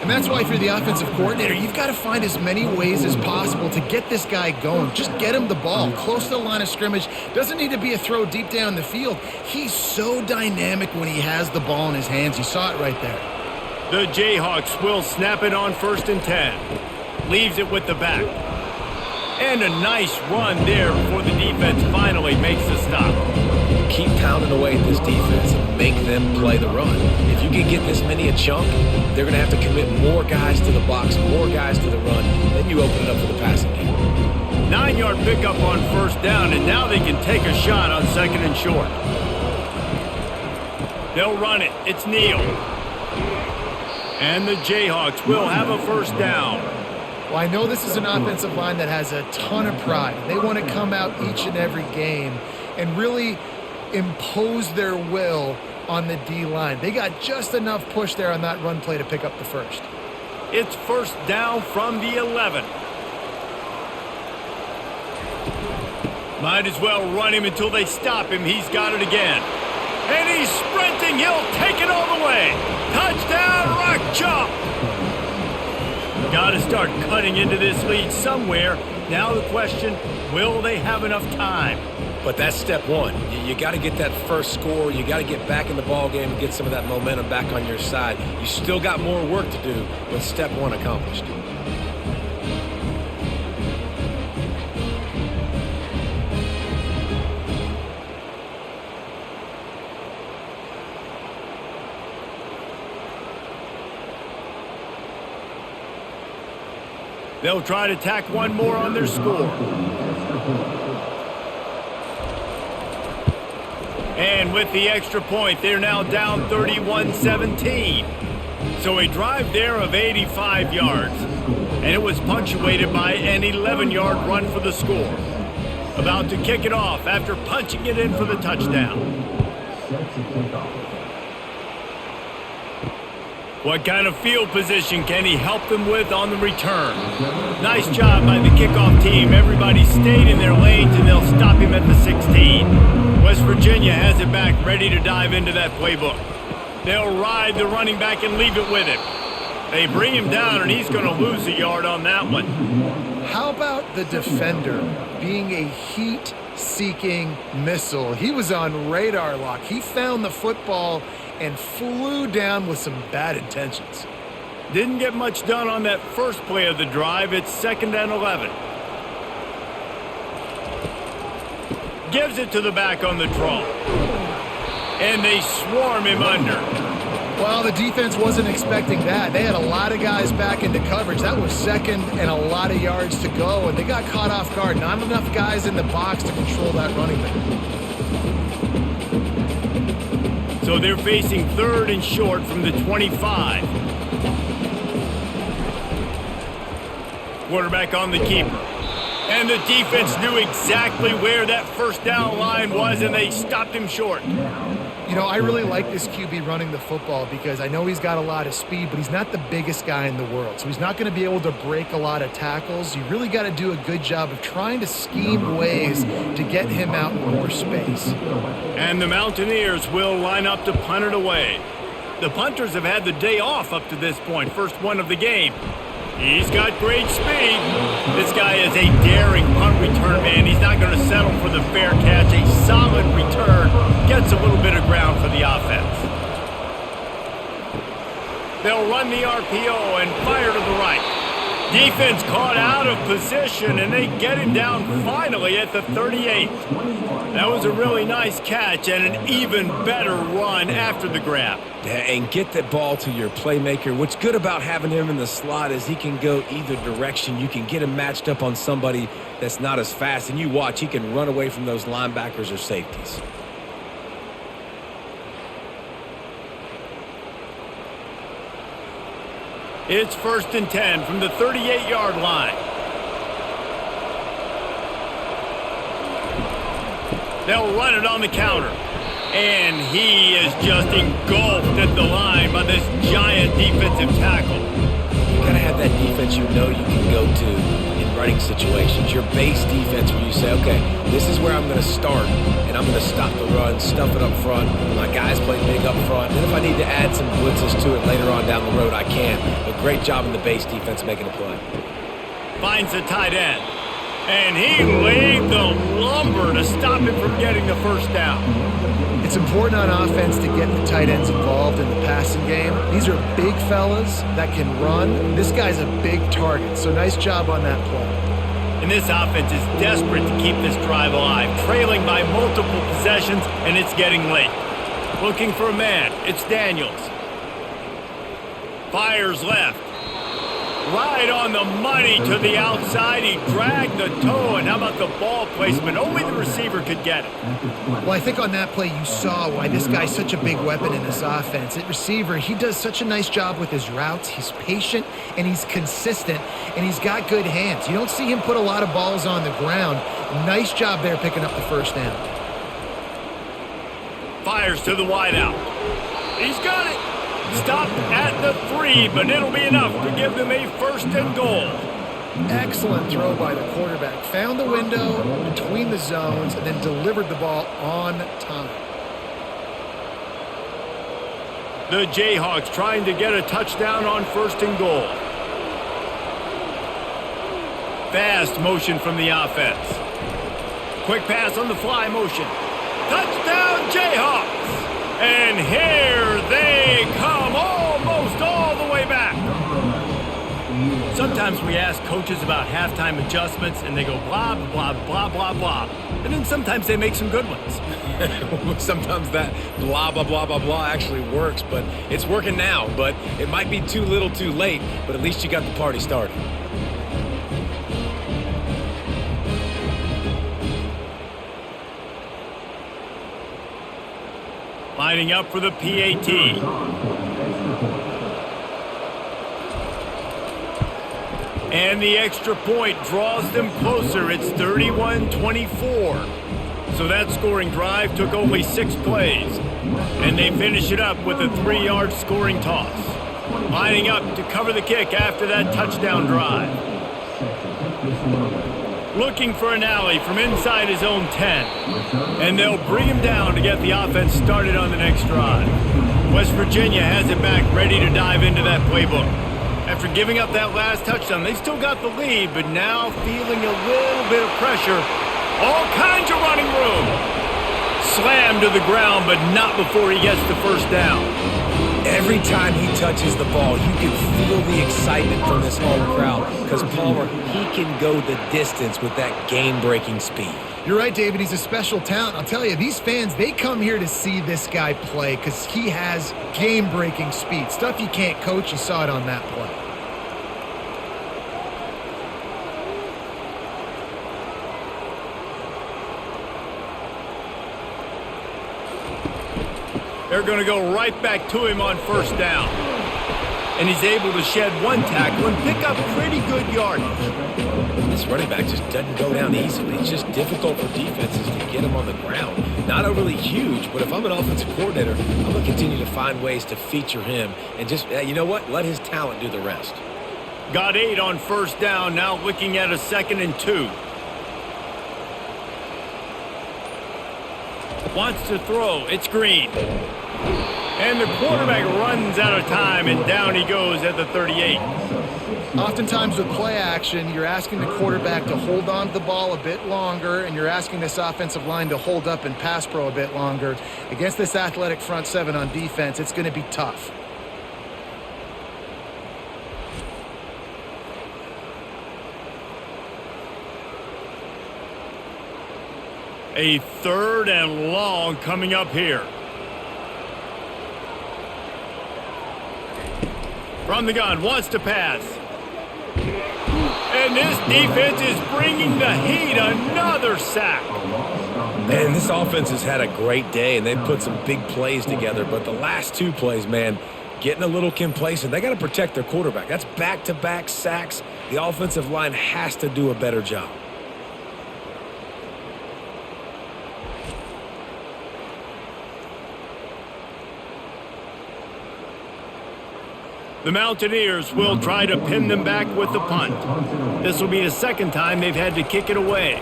And that's why if you're the offensive coordinator, you've got to find as many ways as possible to get this guy going. Just get him the ball close to the line of scrimmage. Doesn't need to be a throw deep down the field. He's so dynamic when he has the ball in his hands. You saw it right there. The Jayhawks will snap it on 1st and 10. Leaves it with the back. And a nice run there before the defense finally makes the stop. Keep pounding away at this defense and make them play the run. If you can get this many a chunk, they're going to have to commit more guys to the box, more guys to the run. Then you open it up for the passing game. 9-yard pickup on 1st down, and now they can take a shot on 2nd and short. They'll run it. It's Neal. And the Jayhawks will have a 1st down. Well, I know this is an offensive line that has a ton of pride. They want to come out each and every game and really impose their will on the D-line. They got just enough push there on that run play to pick up the 1st. It's 1st down from the 11. Might as well run him until they stop him. He's got it again. And he's sprinting. He'll take it all the way. Touchdown, Rock Chop. Got to start cutting into this lead somewhere. Now the question, will they have enough time? But that's step one. You got to get that first score. You got to get back in the ball game and get some of that momentum back on your side. You still got more work to do, but step one accomplished. They'll try to tack one more on their score. And with the extra point, they're now down 31-17. So a drive there of 85 yards. And it was punctuated by an 11-yard run for the score. About to kick it off after punching it in for the touchdown. What kind of field position can he help them with on the return? Nice job by the kickoff team. Everybody stayed in their lanes, and they'll stop him at the 16. West Virginia has it back, ready to dive into that playbook. They'll ride the running back and leave it with him. They bring him down, and he's going to lose a yard on that one. How about the defender being a heat-seeking missile? He was on radar lock. He found the football and flew down with some bad intentions. Didn't get much done on that first play of the drive. It's 2nd and 11. Gives it to the back on the draw. And they swarm him under. Well, the defense wasn't expecting that. They had a lot of guys back into coverage. That was 2nd and a lot of yards to go, and they got caught off guard. Not enough guys in the box to control that running back. So they're facing 3rd and short from the 25. Quarterback on the keeper. And the defense knew exactly where that 1st down line was, and they stopped him short. You know, I really like this QB running the football because I know he's got a lot of speed, but he's not the biggest guy in the world. So he's not going to be able to break a lot of tackles. You really got to do a good job of trying to scheme ways to get him out in more space. And the Mountaineers will line up to punt it away. The punters have had the day off up to this point. First one of the game. He's got great speed. This guy is a daring punt return man. He's not going to settle for the fair catch. A solid return. Gets a little bit of ground for the offense. They'll run the RPO and fire to the right. Defense caught out of position, and they get him down finally at the 38. That was a really nice catch and an even better run after the grab. Yeah, and get that ball to your playmaker. What's good about having him in the slot is he can go either direction. You can get him matched up on somebody that's not as fast, and you watch, he can run away from those linebackers or safeties. It's 1st and 10 from the 38-yard line. They'll run it on the counter. And he is just engulfed at the line by this giant defensive tackle. You got to have that defense you know you can go to in running situations. Your base defense where you say, okay, this is where I'm going to start, and I'm going to stop the run, stuff it up front. My guys play big up front. And if I need to add some blitzes to it later on down the road, I can. But great job in the base defense making a play. Finds the tight end. And he laid the lumber to stop him from getting the first down. It's important on offense to get the tight ends involved in the passing game. These are big fellas that can run. This guy's a big target, so nice job on that play. And this offense is desperate to keep this drive alive, trailing by multiple possessions, and it's getting late. Looking for a man. It's Daniels. Fires left. Right on the money to the outside. He dragged the toe, and how about the ball placement? Only the receiver could get it. Well, I think on that play you saw why this guy's such a big weapon in this offense. At receiver, he does such a nice job with his routes. He's patient, and he's consistent, and he's got good hands. You don't see him put a lot of balls on the ground. Nice job there picking up the first down. Fires to the wideout. He's got it. Stopped at the 3, but it'll be enough to give them a 1st and goal. Excellent throw by the quarterback. Found the window between the zones and then delivered the ball on time. The Jayhawks trying to get a touchdown on 1st and goal. Fast motion from the offense. Quick pass on the fly motion. Touchdown Jayhawks! And here they come, almost all the way back. Sometimes we ask coaches about halftime adjustments, and they go blah, blah, blah, blah, blah. And then sometimes they make some good ones. Sometimes that blah, blah, blah, blah, blah actually works, but it's working now. But it might be too little too late, but at least you got the party started. Lining up for the PAT. And the extra point draws them closer. It's 31-24. So that scoring drive took only 6 plays. And they finish it up with a 3-yard scoring toss. Lining up to cover the kick after that touchdown drive. Looking for an alley from inside his own 10. And they'll bring him down to get the offense started on the next drive. West Virginia has it back, ready to dive into that playbook. After giving up that last touchdown, they've still got the lead, but now feeling a little bit of pressure. All kinds of running room. Slammed to the ground, but not before he gets the first down. Every time he touches the ball, you can feel the excitement from this home crowd because Palmer, he can go the distance with that game-breaking speed. You're right, David. He's a special talent. I'll tell you, these fans, they come here to see this guy play because he has game-breaking speed. Stuff you can't coach. You saw it on that play. They're going to go right back to him on first down. And he's able to shed one tackle and pick up pretty good yardage. This running back just doesn't go down easily. It's just difficult for defenses to get him on the ground. Not overly huge, but if I'm an offensive coordinator, I'm going to continue to find ways to feature him and just, you know what, let his talent do the rest. Got 8 on first down, now looking at a 2nd and 2. Wants to throw, it's Green. And the quarterback runs out of time, and down he goes at the 38. Oftentimes with play action, you're asking the quarterback to hold on to the ball a bit longer, and you're asking this offensive line to hold up and pass pro a bit longer. Against this athletic front seven on defense, it's going to be tough. A 3rd and long coming up here. From the gun, wants to pass. And this defense is bringing the heat. Another sack. Man, this offense has had a great day, and they've put some big plays together. But the last 2 plays, man, getting a little complacent. They got to protect their quarterback. That's back-to-back sacks. The offensive line has to do a better job. The Mountaineers will try to pin them back with the punt. This will be the 2nd time they've had to kick it away.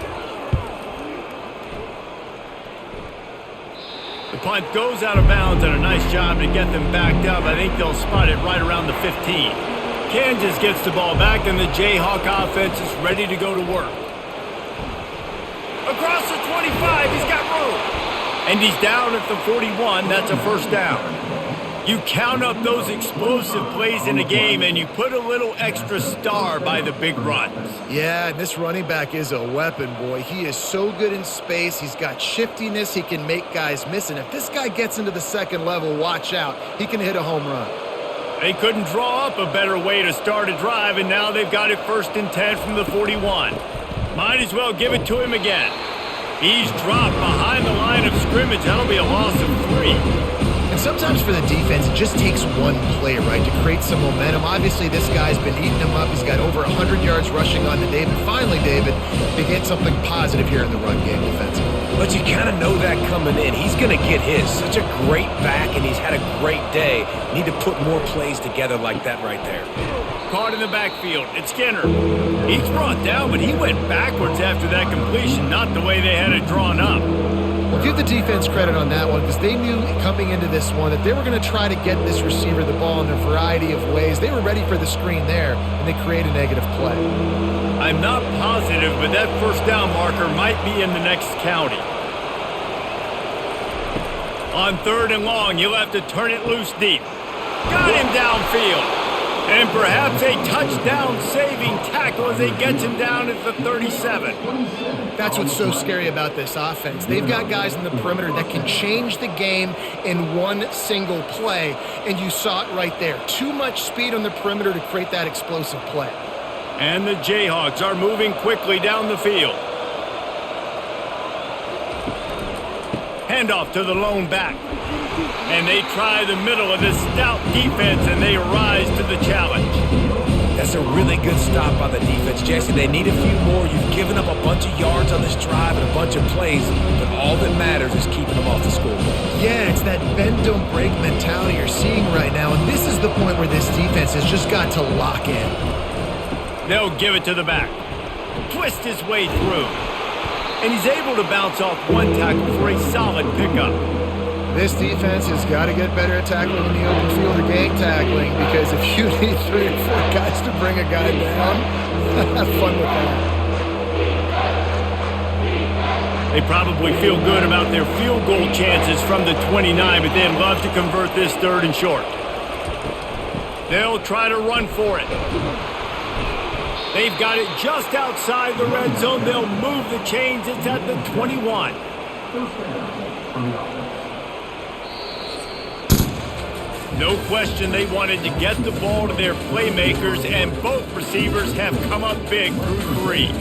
The punt goes out of bounds, and a nice job to get them backed up. I think they'll spot it right around the 15. Kansas gets the ball back, and the Jayhawk offense is ready to go to work. Across the 25, he's got room. And he's down at the 41. That's a 1st down. You count up those explosive plays in a game, and you put a little extra star by the big runs. Yeah, and this running back is a weapon, boy. He is so good in space. He's got shiftiness. He can make guys miss. And if this guy gets into the 2nd level, watch out. He can hit a home run. They couldn't draw up a better way to start a drive, and now they've got it 1st and 10 from the 41. Might as well give it to him again. He's dropped behind the line of scrimmage. That'll be a loss of 3. And sometimes for the defense, it just takes one play, right, to create some momentum. Obviously, this guy's been eating him up. He's got over 100 yards rushing on to David. Finally, David, to get something positive here in the run game defensively. But you kind of know that coming in. He's going to get his. Such a great back, and he's had a great day. Need to put more plays together like that right there. Caught in the backfield. It's Skinner. He's brought down, but he went backwards after that completion, not the way they had it drawn up. Well, give the defense credit on that one because they knew coming into this one that they were going to try to get this receiver the ball in a variety of ways. They were ready for the screen there, and they create a negative play. I'm not positive, but that 1st down marker might be in the next county. On 3rd and long, you'll have to turn it loose deep. Got him downfield. And perhaps a touchdown-saving tackle as he gets him down at the 37. That's what's so scary about this offense. They've got guys in the perimeter that can change the game in one single play, and you saw it right there. Too much speed on the perimeter to create that explosive play. And the Jayhawks are moving quickly down the field. Handoff to the lone back. And they try the middle of this stout defense, and they rise to the challenge. That's a really good stop on the defense, Jason. They need a few more. You've given up a bunch of yards on this drive and a bunch of plays, but all that matters is keeping them off the scoreboard. Yeah, it's that bend, don't break mentality you're seeing right now, and this is the point where this defense has just got to lock in. They'll give it to the back. Twist his way through. And he's able to bounce off one tackle for a solid pickup. This defense has got to get better at tackling in the open field or gang tackling, because if you need 3 or 4 guys to bring a guy down, have fun with that. They probably feel good about their field goal chances from the 29, but they'd love to convert this 3rd and short. They'll try to run for it. They've got it just outside the red zone. They'll move the chains. It's at the 21. No question they wanted to get the ball to their playmakers, and both receivers have come up big through 3.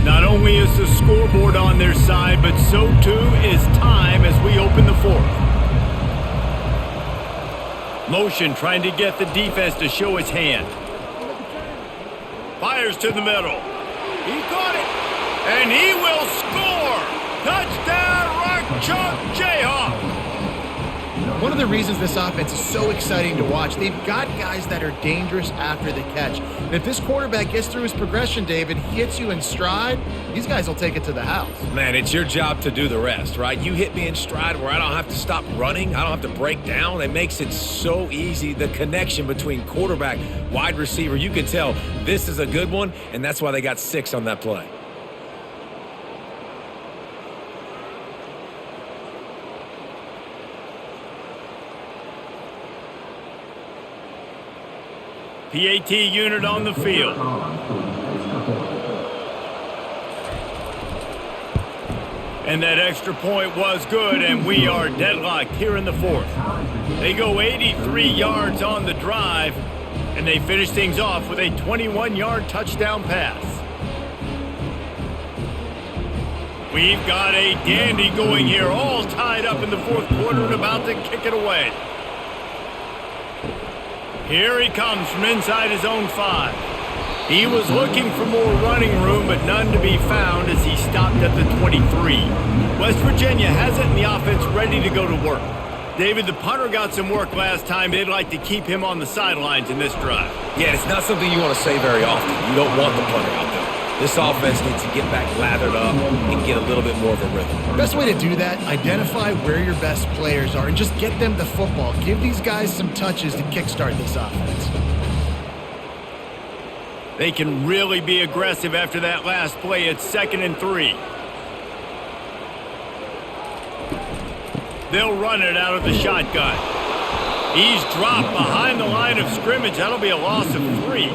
Not only is the scoreboard on their side, but so too is time as we open the 4th. Motion trying to get the defense to show his hand. Fires to the middle. He caught it. And he will score! Touchdown, Rock Chalk Jayhawks! One of the reasons this offense is so exciting to watch, they've got guys that are dangerous after the catch. And if this quarterback gets through his progression, David, hits you in stride, these guys will take it to the house. Man, it's your job to do the rest, right? You hit me in stride where I don't have to stop running. I don't have to break down. It makes it so easy. The connection between quarterback, wide receiver, you can tell this is a good one, and that's why they got 6 on that play. PAT unit on the field. And that extra point was good, and we are deadlocked here in the 4th. They go 83 yards on the drive, and they finish things off with a 21-yard touchdown pass. We've got a dandy going here, all tied up in the 4th quarter and about to kick it away. Here he comes from inside his own 5. He was looking for more running room, but none to be found as he stopped at the 23. West Virginia has it in the offense ready to go to work. David, the punter got some work last time. They'd like to keep him on the sidelines in this drive. Yeah, it's not something you want to say very often. You don't want the punter out there. This offense needs to get back lathered up and get a little bit more of a rhythm. Best way to do that, identify where your best players are and just get them the football. Give these guys some touches to kickstart this offense. They can really be aggressive after that last play. It's 2nd and 3. They'll run it out of the shotgun. He's dropped behind the line of scrimmage. That'll be a loss of 3.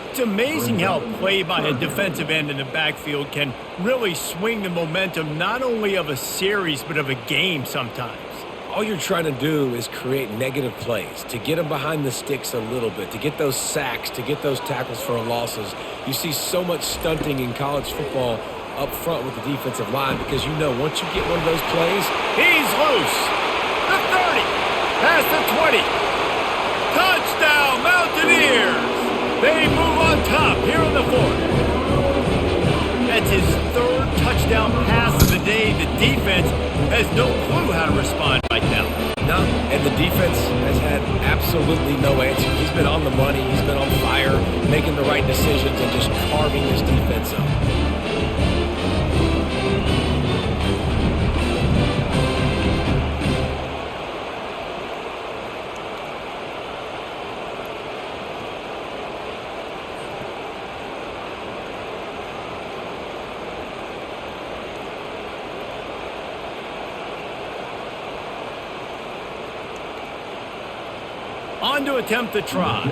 It's amazing how play by a defensive end in the backfield can really swing the momentum not only of a series but of a game sometimes. All you're trying to do is create negative plays, to get them behind the sticks a little bit, to get those sacks, to get those tackles for losses. You see so much stunting in college football up front with the defensive line because you know once you get one of those plays, he's loose. The 30, past the 20. Touchdown, Mountaineers! They move on top here in the 4th. That's his 3rd touchdown pass of the day. The defense has no clue how to respond right now. No, and the defense has had absolutely no answer. He's been on the money. He's been on fire, making the right decisions and just carving this defense up. On to attempt the try.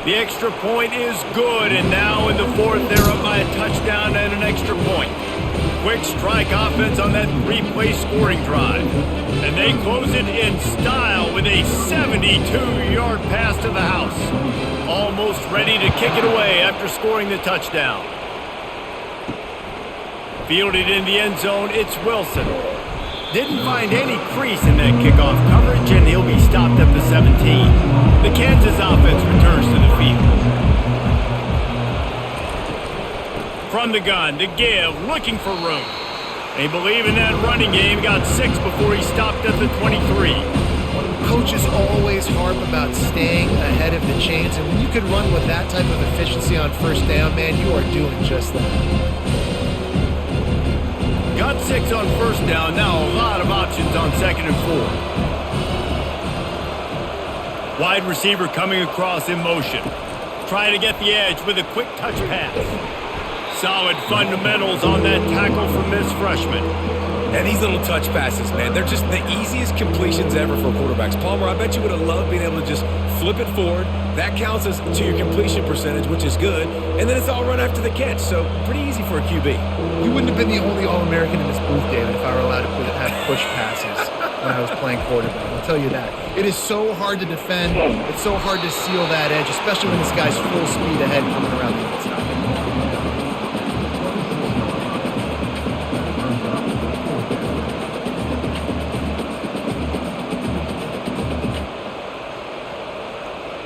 The extra point is good, and now in the 4th, they're up by a touchdown and an extra point. Quick strike offense on that 3-play scoring drive. And they close it in style with a 72-yard pass to the house. Almost ready to kick it away after scoring the touchdown. Fielded in the end zone, it's Wilson. Didn't find any crease in that kickoff coverage, and he'll be stopped at the 17. The Kansas offense returns to the field. From the gun, to give, looking for room. They believe in that running game, got 6 before he stopped at the 23. Coaches always harp about staying ahead of the chains, and when you can run with that type of efficiency on 1st down, man, you are doing just that. Got 6 on 1st down, now a lot of options on 2nd and 4. Wide receiver coming across in motion. Trying to get the edge with a quick touch pass. Solid fundamentals on that tackle from this freshman. And these little touch passes, man, they're just the easiest completions ever for quarterbacks. Palmer, I bet you would have loved being able to just flip it forward. That counts as to your completion percentage, which is good. And then it's all run after the catch, so pretty easy for a QB. You wouldn't have been the only All-American in this booth, David, if I were allowed to have push passes when I was playing quarterback. I'll tell you that. It is so hard to defend. It's so hard to seal that edge, especially when this guy's full speed ahead coming around the outside.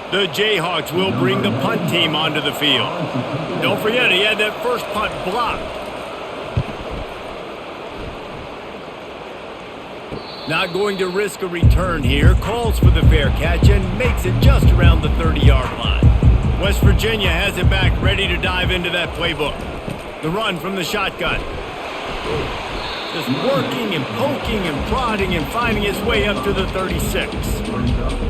The Jayhawks will bring the punt team onto the field. Don't forget, he had that first punt blocked. Not going to risk a return here. Calls for the fair catch and makes it just around the 30-yard line. West Virginia has it back, ready to dive into that playbook. The run from the shotgun. Just working and poking and prodding and finding his way up to the 36.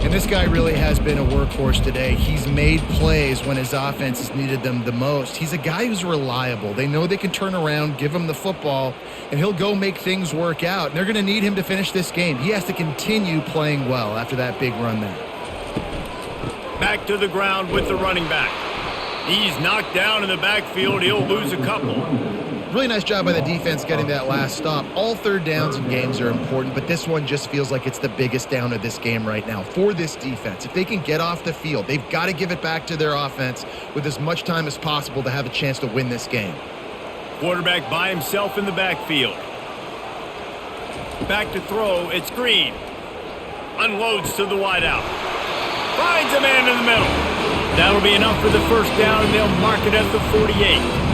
And this guy really has been a workhorse today. He's made plays when his offense has needed them the most. He's a guy who's reliable. They know they can turn around, give him the football, and he'll go make things work out. And they're going to need him to finish this game. He has to continue playing well after that big run there. Back to the ground with the running back. He's knocked down in the backfield. He'll lose a couple. Really nice job by the defense getting that last stop. All third downs in games are important, but this one just feels like it's the biggest down of this game right now for this defense. If they can get off the field, they've got to give it back to their offense with as much time as possible to have a chance to win this game. Quarterback by himself in the backfield. Back to throw. It's Green. Unloads to the wideout. Finds a man in the middle. That'll be enough for the first down, and they'll mark it at the 48.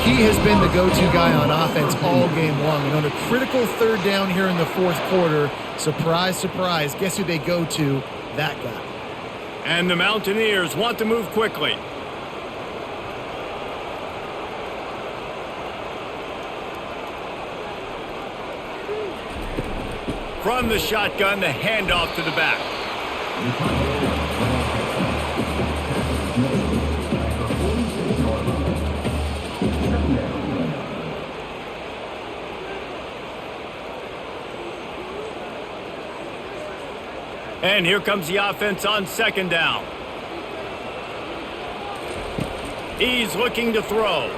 He has been the go-to guy on offense all game long. And on a critical third down here in the fourth quarter, surprise, surprise, guess who they go to? That guy. And the Mountaineers want to move quickly. From the shotgun, the handoff to the back. And here comes the offense on second down. He's looking to throw.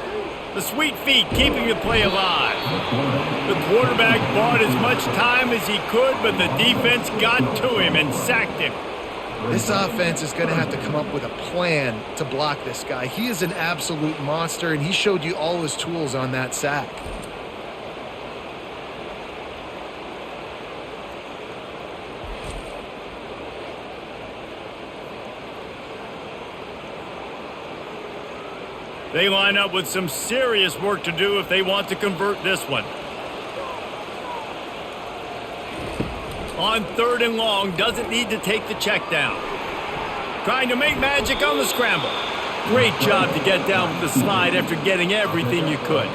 The sweet feet keeping the play alive. The quarterback bought as much time as he could, but the defense got to him and sacked him. This offense is going to have to come up with a plan to block this guy. He is an absolute monster, and he showed you all his tools on that sack. They line up with some serious work to do if they want to convert this one. On third and long, doesn't need to take the check down. Trying to make magic on the scramble. Great job to get down with the slide after getting everything you could.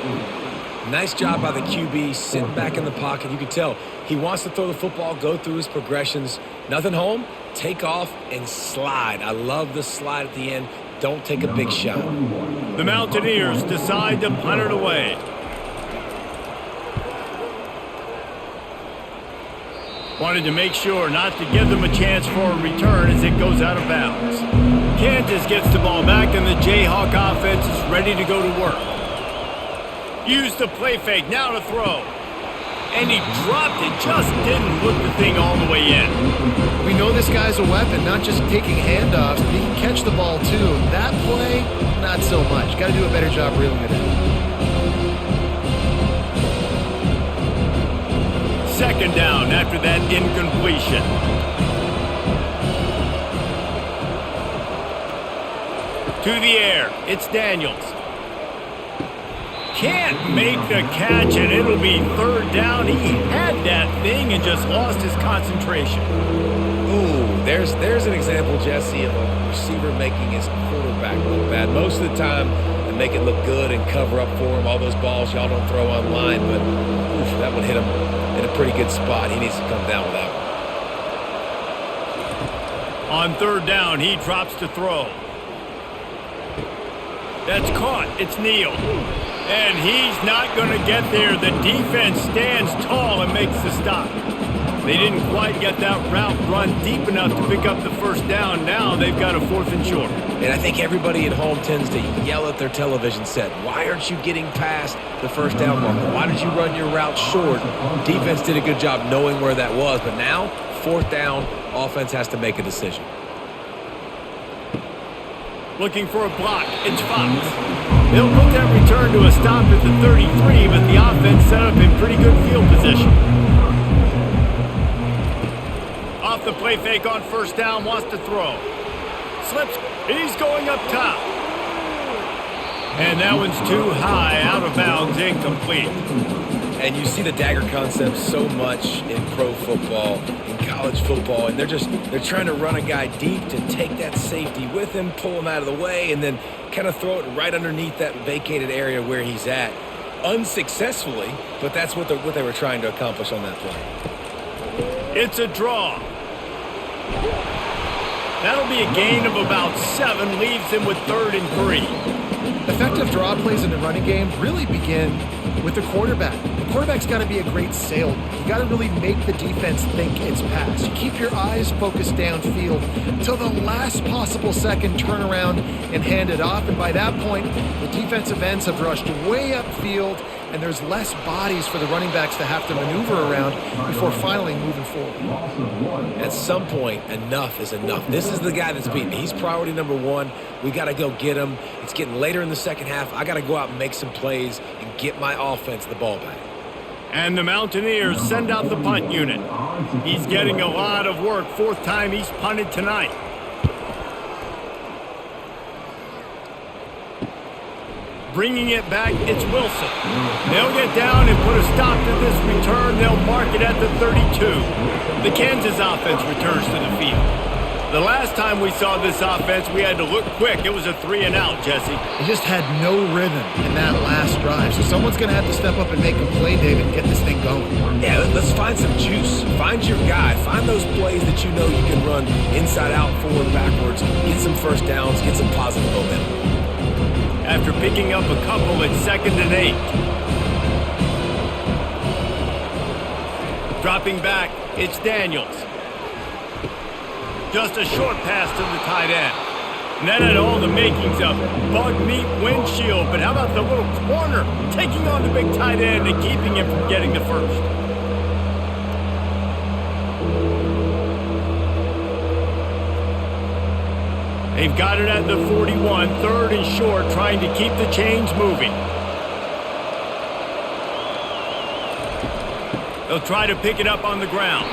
Nice job by the QB, sitting back in the pocket. You can tell he wants to throw the football, go through his progressions. Nothing home, take off, and slide. I love the slide at the end. Don't take a big shot. The Mountaineers decide to punt it away. Wanted to make sure not to give them a chance for a return as it goes out of bounds. Kansas gets the ball back, and the Jayhawk offense is ready to go to work. Use the play fake, now to throw. And he dropped it, just didn't look the thing all the way in. We know this guy's a weapon, not just taking handoffs, but he can catch the ball too. That play, not so much. Got to do a better job reeling it in. Second down after that incompletion. To the air, it's Daniels. Can't make the catch, and it'll be third down. He had that thing and just lost his concentration. Ooh, there's an example, Jesse, of a receiver making his quarterback look bad. Most of the time, they make it look good and cover up for him. All those balls y'all don't throw online, but oof, that one hit him in a pretty good spot. He needs to come down with that one. On third down, he drops to throw. That's caught. It's Neal. And he's not going to get there. The defense stands tall and makes the stop. They didn't quite get that route run deep enough to pick up the first down. Now they've got a 4th and short. And I think everybody at home tends to yell at their television set, why aren't you getting past the first down marker? Why did you run your route short? Defense did a good job knowing where that was. But now, 4th down, offense has to make a decision. Looking for a block. It's Fox. They'll put that return to a stop at the 33, but the offense set up in pretty good field position. Off the play fake on first down, wants to throw. Slips. He's going up top. And that one's too high, out of bounds, incomplete. And you see the dagger concept so much in pro football, in college football, and they're trying to run a guy deep to take that safety with him, pull him out of the way, and then kind of throw it right underneath that vacated area where he's at. Unsuccessfully, but that's what they were trying to accomplish on that play. It's a draw. That'll be a gain of about 7, leaves him with 3rd and 3. Effective draw plays in the running game really begin with the quarterback. The quarterback's got to be a great salesman. You got to really make the defense think it's pass. You keep your eyes focused downfield until the last possible second, turn around and hand it off. And by that point, the defensive ends have rushed way upfield, and there's less bodies for the running backs to have to maneuver around before finally moving forward. At some point, enough is enough. This is the guy that's beaten. He's priority number 1. We got to go get him. It's getting later in the second half. I got to go out and make some plays and get my offense the ball back. And the Mountaineers send out the punt unit. He's getting a lot of work. 4th time he's punted tonight. Bringing it back, it's Wilson. They'll get down and put a stop to this return. They'll mark it at the 32. The Kansas offense returns to the field. The last time we saw this offense, we had to look quick. It was a 3-and-out, Jesse. He just had no rhythm in that last drive. So someone's going to have to step up and make a play, David, and get this thing going. Yeah, let's find some juice. Find your guy. Find those plays that you know you can run inside out, forward, backwards. Get some first downs. Get some positive momentum. After picking up a couple at 2nd and 8. Dropping back, it's Daniels. Just a short pass to the tight end. And that had all the makings of bug meat windshield, but how about the little corner taking on the big tight end and keeping him from getting the first? They've got it at the 41, 3rd and short, trying to keep the chains moving. They'll try to pick it up on the ground.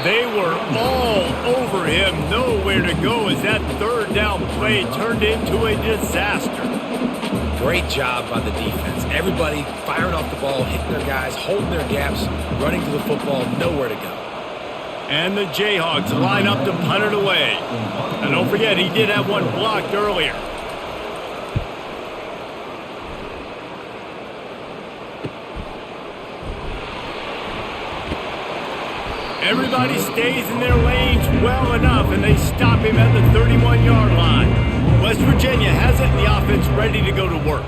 They were all over him, nowhere to go as that 3rd down play turned into a disaster. Great job by the defense. Everybody firing off the ball, hitting their guys, holding their gaps, running to the football, nowhere to go. And the Jayhawks line up to punt it away. And don't forget, he did have one blocked earlier. Everybody stays in their lanes well enough, and they stop him at the 31-yard line. West Virginia has it, and the offense ready to go to work.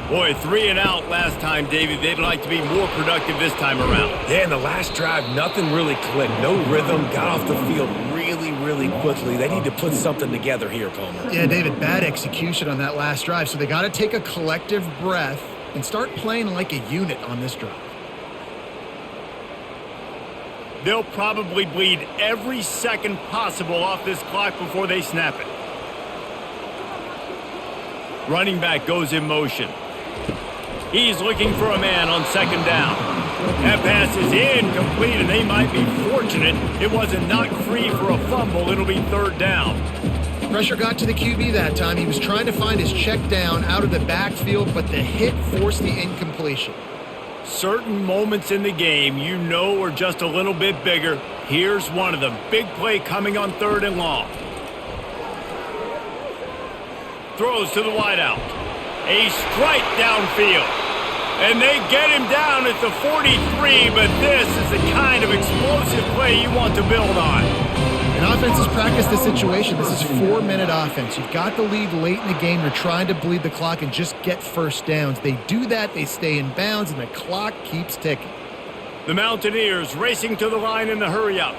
Boy, 3-and-out last time, David. They'd like to be more productive this time around. Yeah, in the last drive, nothing really clicked. No rhythm, got off the field really quickly. They need to put something together here, Palmer. Yeah, David, bad execution on that last drive. So they got to take a collective breath and start playing like a unit on this drive. They'll probably bleed every second possible off this clock before they snap it. Running back goes in motion. He's looking for a man on 2nd down. That pass is incomplete, and they might be fortunate it wasn't knocked free for a fumble. It'll be 3rd down. Pressure got to the QB that time. He was trying to find his check down out of the backfield, but the hit forced the incompletion. Certain moments in the game you know are just a little bit bigger. Here's one of them. Big play coming on 3rd and long. Throws to the wideout. A strike downfield. And they get him down at the 43, but this is the kind of explosive play you want to build on. And offenses practice this situation. This is 4-minute offense. You've got the lead late in the game. You're trying to bleed the clock and just get first downs. They do that, they stay in bounds, and the clock keeps ticking. The Mountaineers racing to the line in the hurry-up.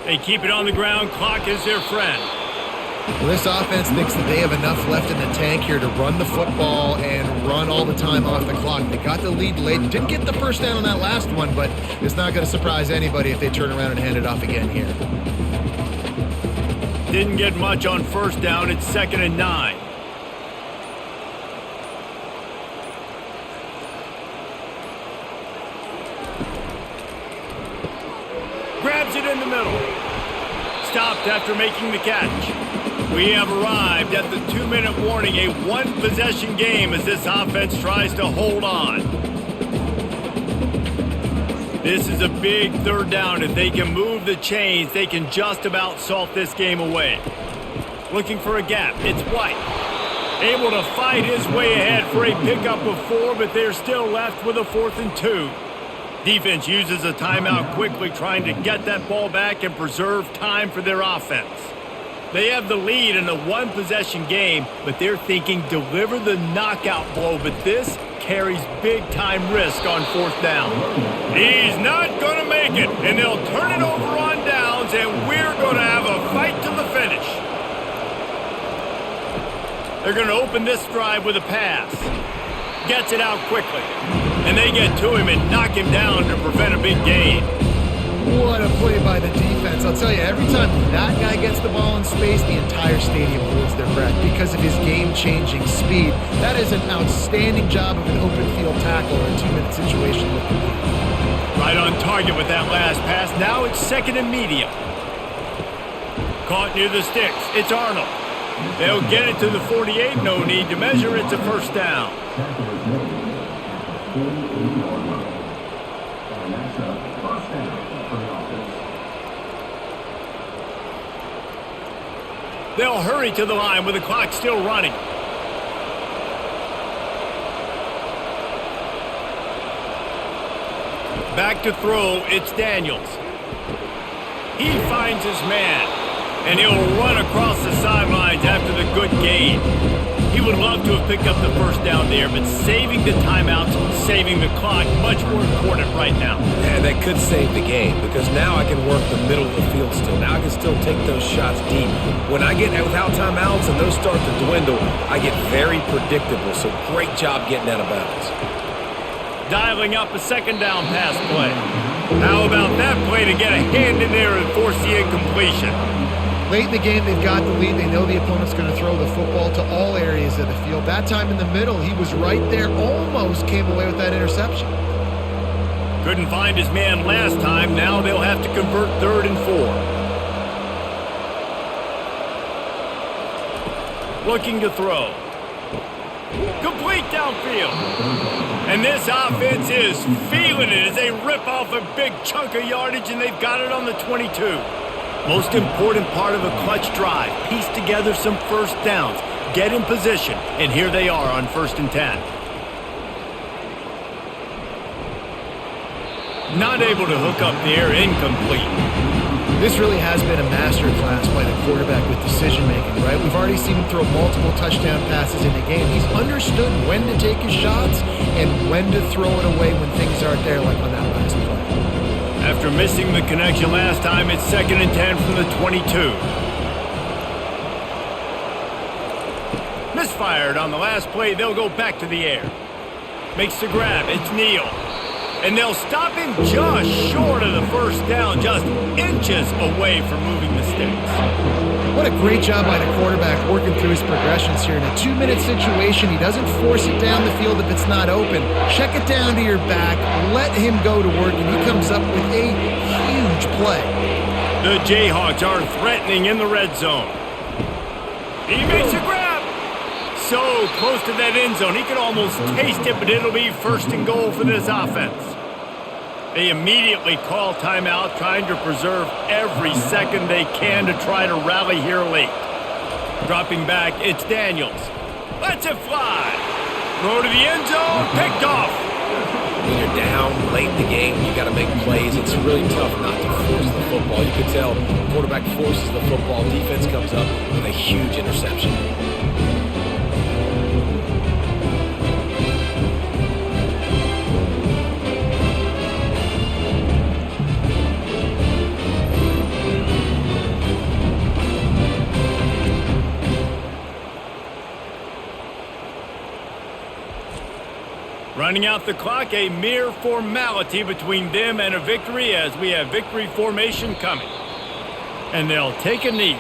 They keep it on the ground. Clock is their friend. Well, this offense thinks that they have enough left in the tank here to run the football and run all the time off the clock. They got the lead late. Didn't get the first down on that last one, but it's not going to surprise anybody if they turn around and hand it off again here. Didn't get much on 1st down. It's 2nd and 9. in the middle. Stopped after making the catch. We have arrived at the 2-minute warning, a one-possession game as this offense tries to hold on. This is a big third down. If they can move the chains, they can just about salt this game away. Looking for a gap. It's White. Able to fight his way ahead for a pickup of 4, but they're still left with a 4th and 2. Defense uses a timeout quickly, trying to get that ball back and preserve time for their offense. They have the lead in a one-possession game, but they're thinking deliver the knockout blow, but this carries big-time risk on 4th down. He's not going to make it, and they'll turn it over on downs, and we're going to have a fight to the finish. They're going to open this drive with a pass. Gets it out quickly. And they get to him and knock him down to prevent a big gain. What a play by the defense. I'll tell you, every time that guy gets the ball in space, the entire stadium holds their breath because of his game-changing speed. That is an outstanding job of an open field tackle in a 2-minute situation. Right on target with that last pass. Now it's 2nd and medium. Caught near the sticks. It's Arnold. They'll get it to the 48. No need to measure. It's a 1st down. They'll hurry to the line with the clock still running. Back to throw, it's Daniels. He finds his man, and he'll run across the sidelines after the good gain. He would love to have picked up the 1st down there, but saving the timeouts, saving the clock, much more important right now. Yeah, that could save the game because now I can work the middle of the field still. Now I can still take those shots deep. When I get without timeouts and those start to dwindle, I get very predictable. So great job getting out of bounds. Dialing up a 2nd down pass play. How about that play to get a hand in there and force the incompletion? Late in the game, they've got the lead. They know the opponent's going to throw the football to all areas of the field. That time in the middle, he was right there, almost came away with that interception. Couldn't find his man last time. Now they'll have to convert 3rd and 4. Looking to throw. Complete downfield. And this offense is feeling it as they rip off a big chunk of yardage, and they've got it on the 22. Most important part of a clutch drive. Piece together some 1st downs. Get in position. And here they are on 1st and 10. Not able to hook up there. Incomplete. This really has been a master class by the quarterback with decision-making, right? We've already seen him throw multiple touchdown passes in the game. He's understood when to take his shots and when to throw it away when things aren't there, like on that last play. After missing the connection last time, it's 2nd and 10 from the 22. Misfired on the last play. They'll go back to the air. Makes the grab. It's Neal. And they'll stop him just short of the 1st down, just inches away from moving the sticks. What a great job by the quarterback working through his progressions here. In a 2-minute situation, he doesn't force it down the field if it's not open. Check it down to your back, let him go to work, and he comes up with a huge play. The Jayhawks are threatening in the red zone. He makes a grab. So close to that end zone, he can almost taste it, but it'll be 1st and goal for this offense. They immediately call timeout, trying to preserve every second they can to try to rally here late. Dropping back, it's Daniels. Lets it fly. Throw to the end zone, picked off. When you're down late in the game, you got to make plays. It's really tough not to force the football. You can tell quarterback forces the football. Defense comes up with a huge interception. Running out the clock, a mere formality between them and a victory as we have victory formation coming. And they'll take a knee.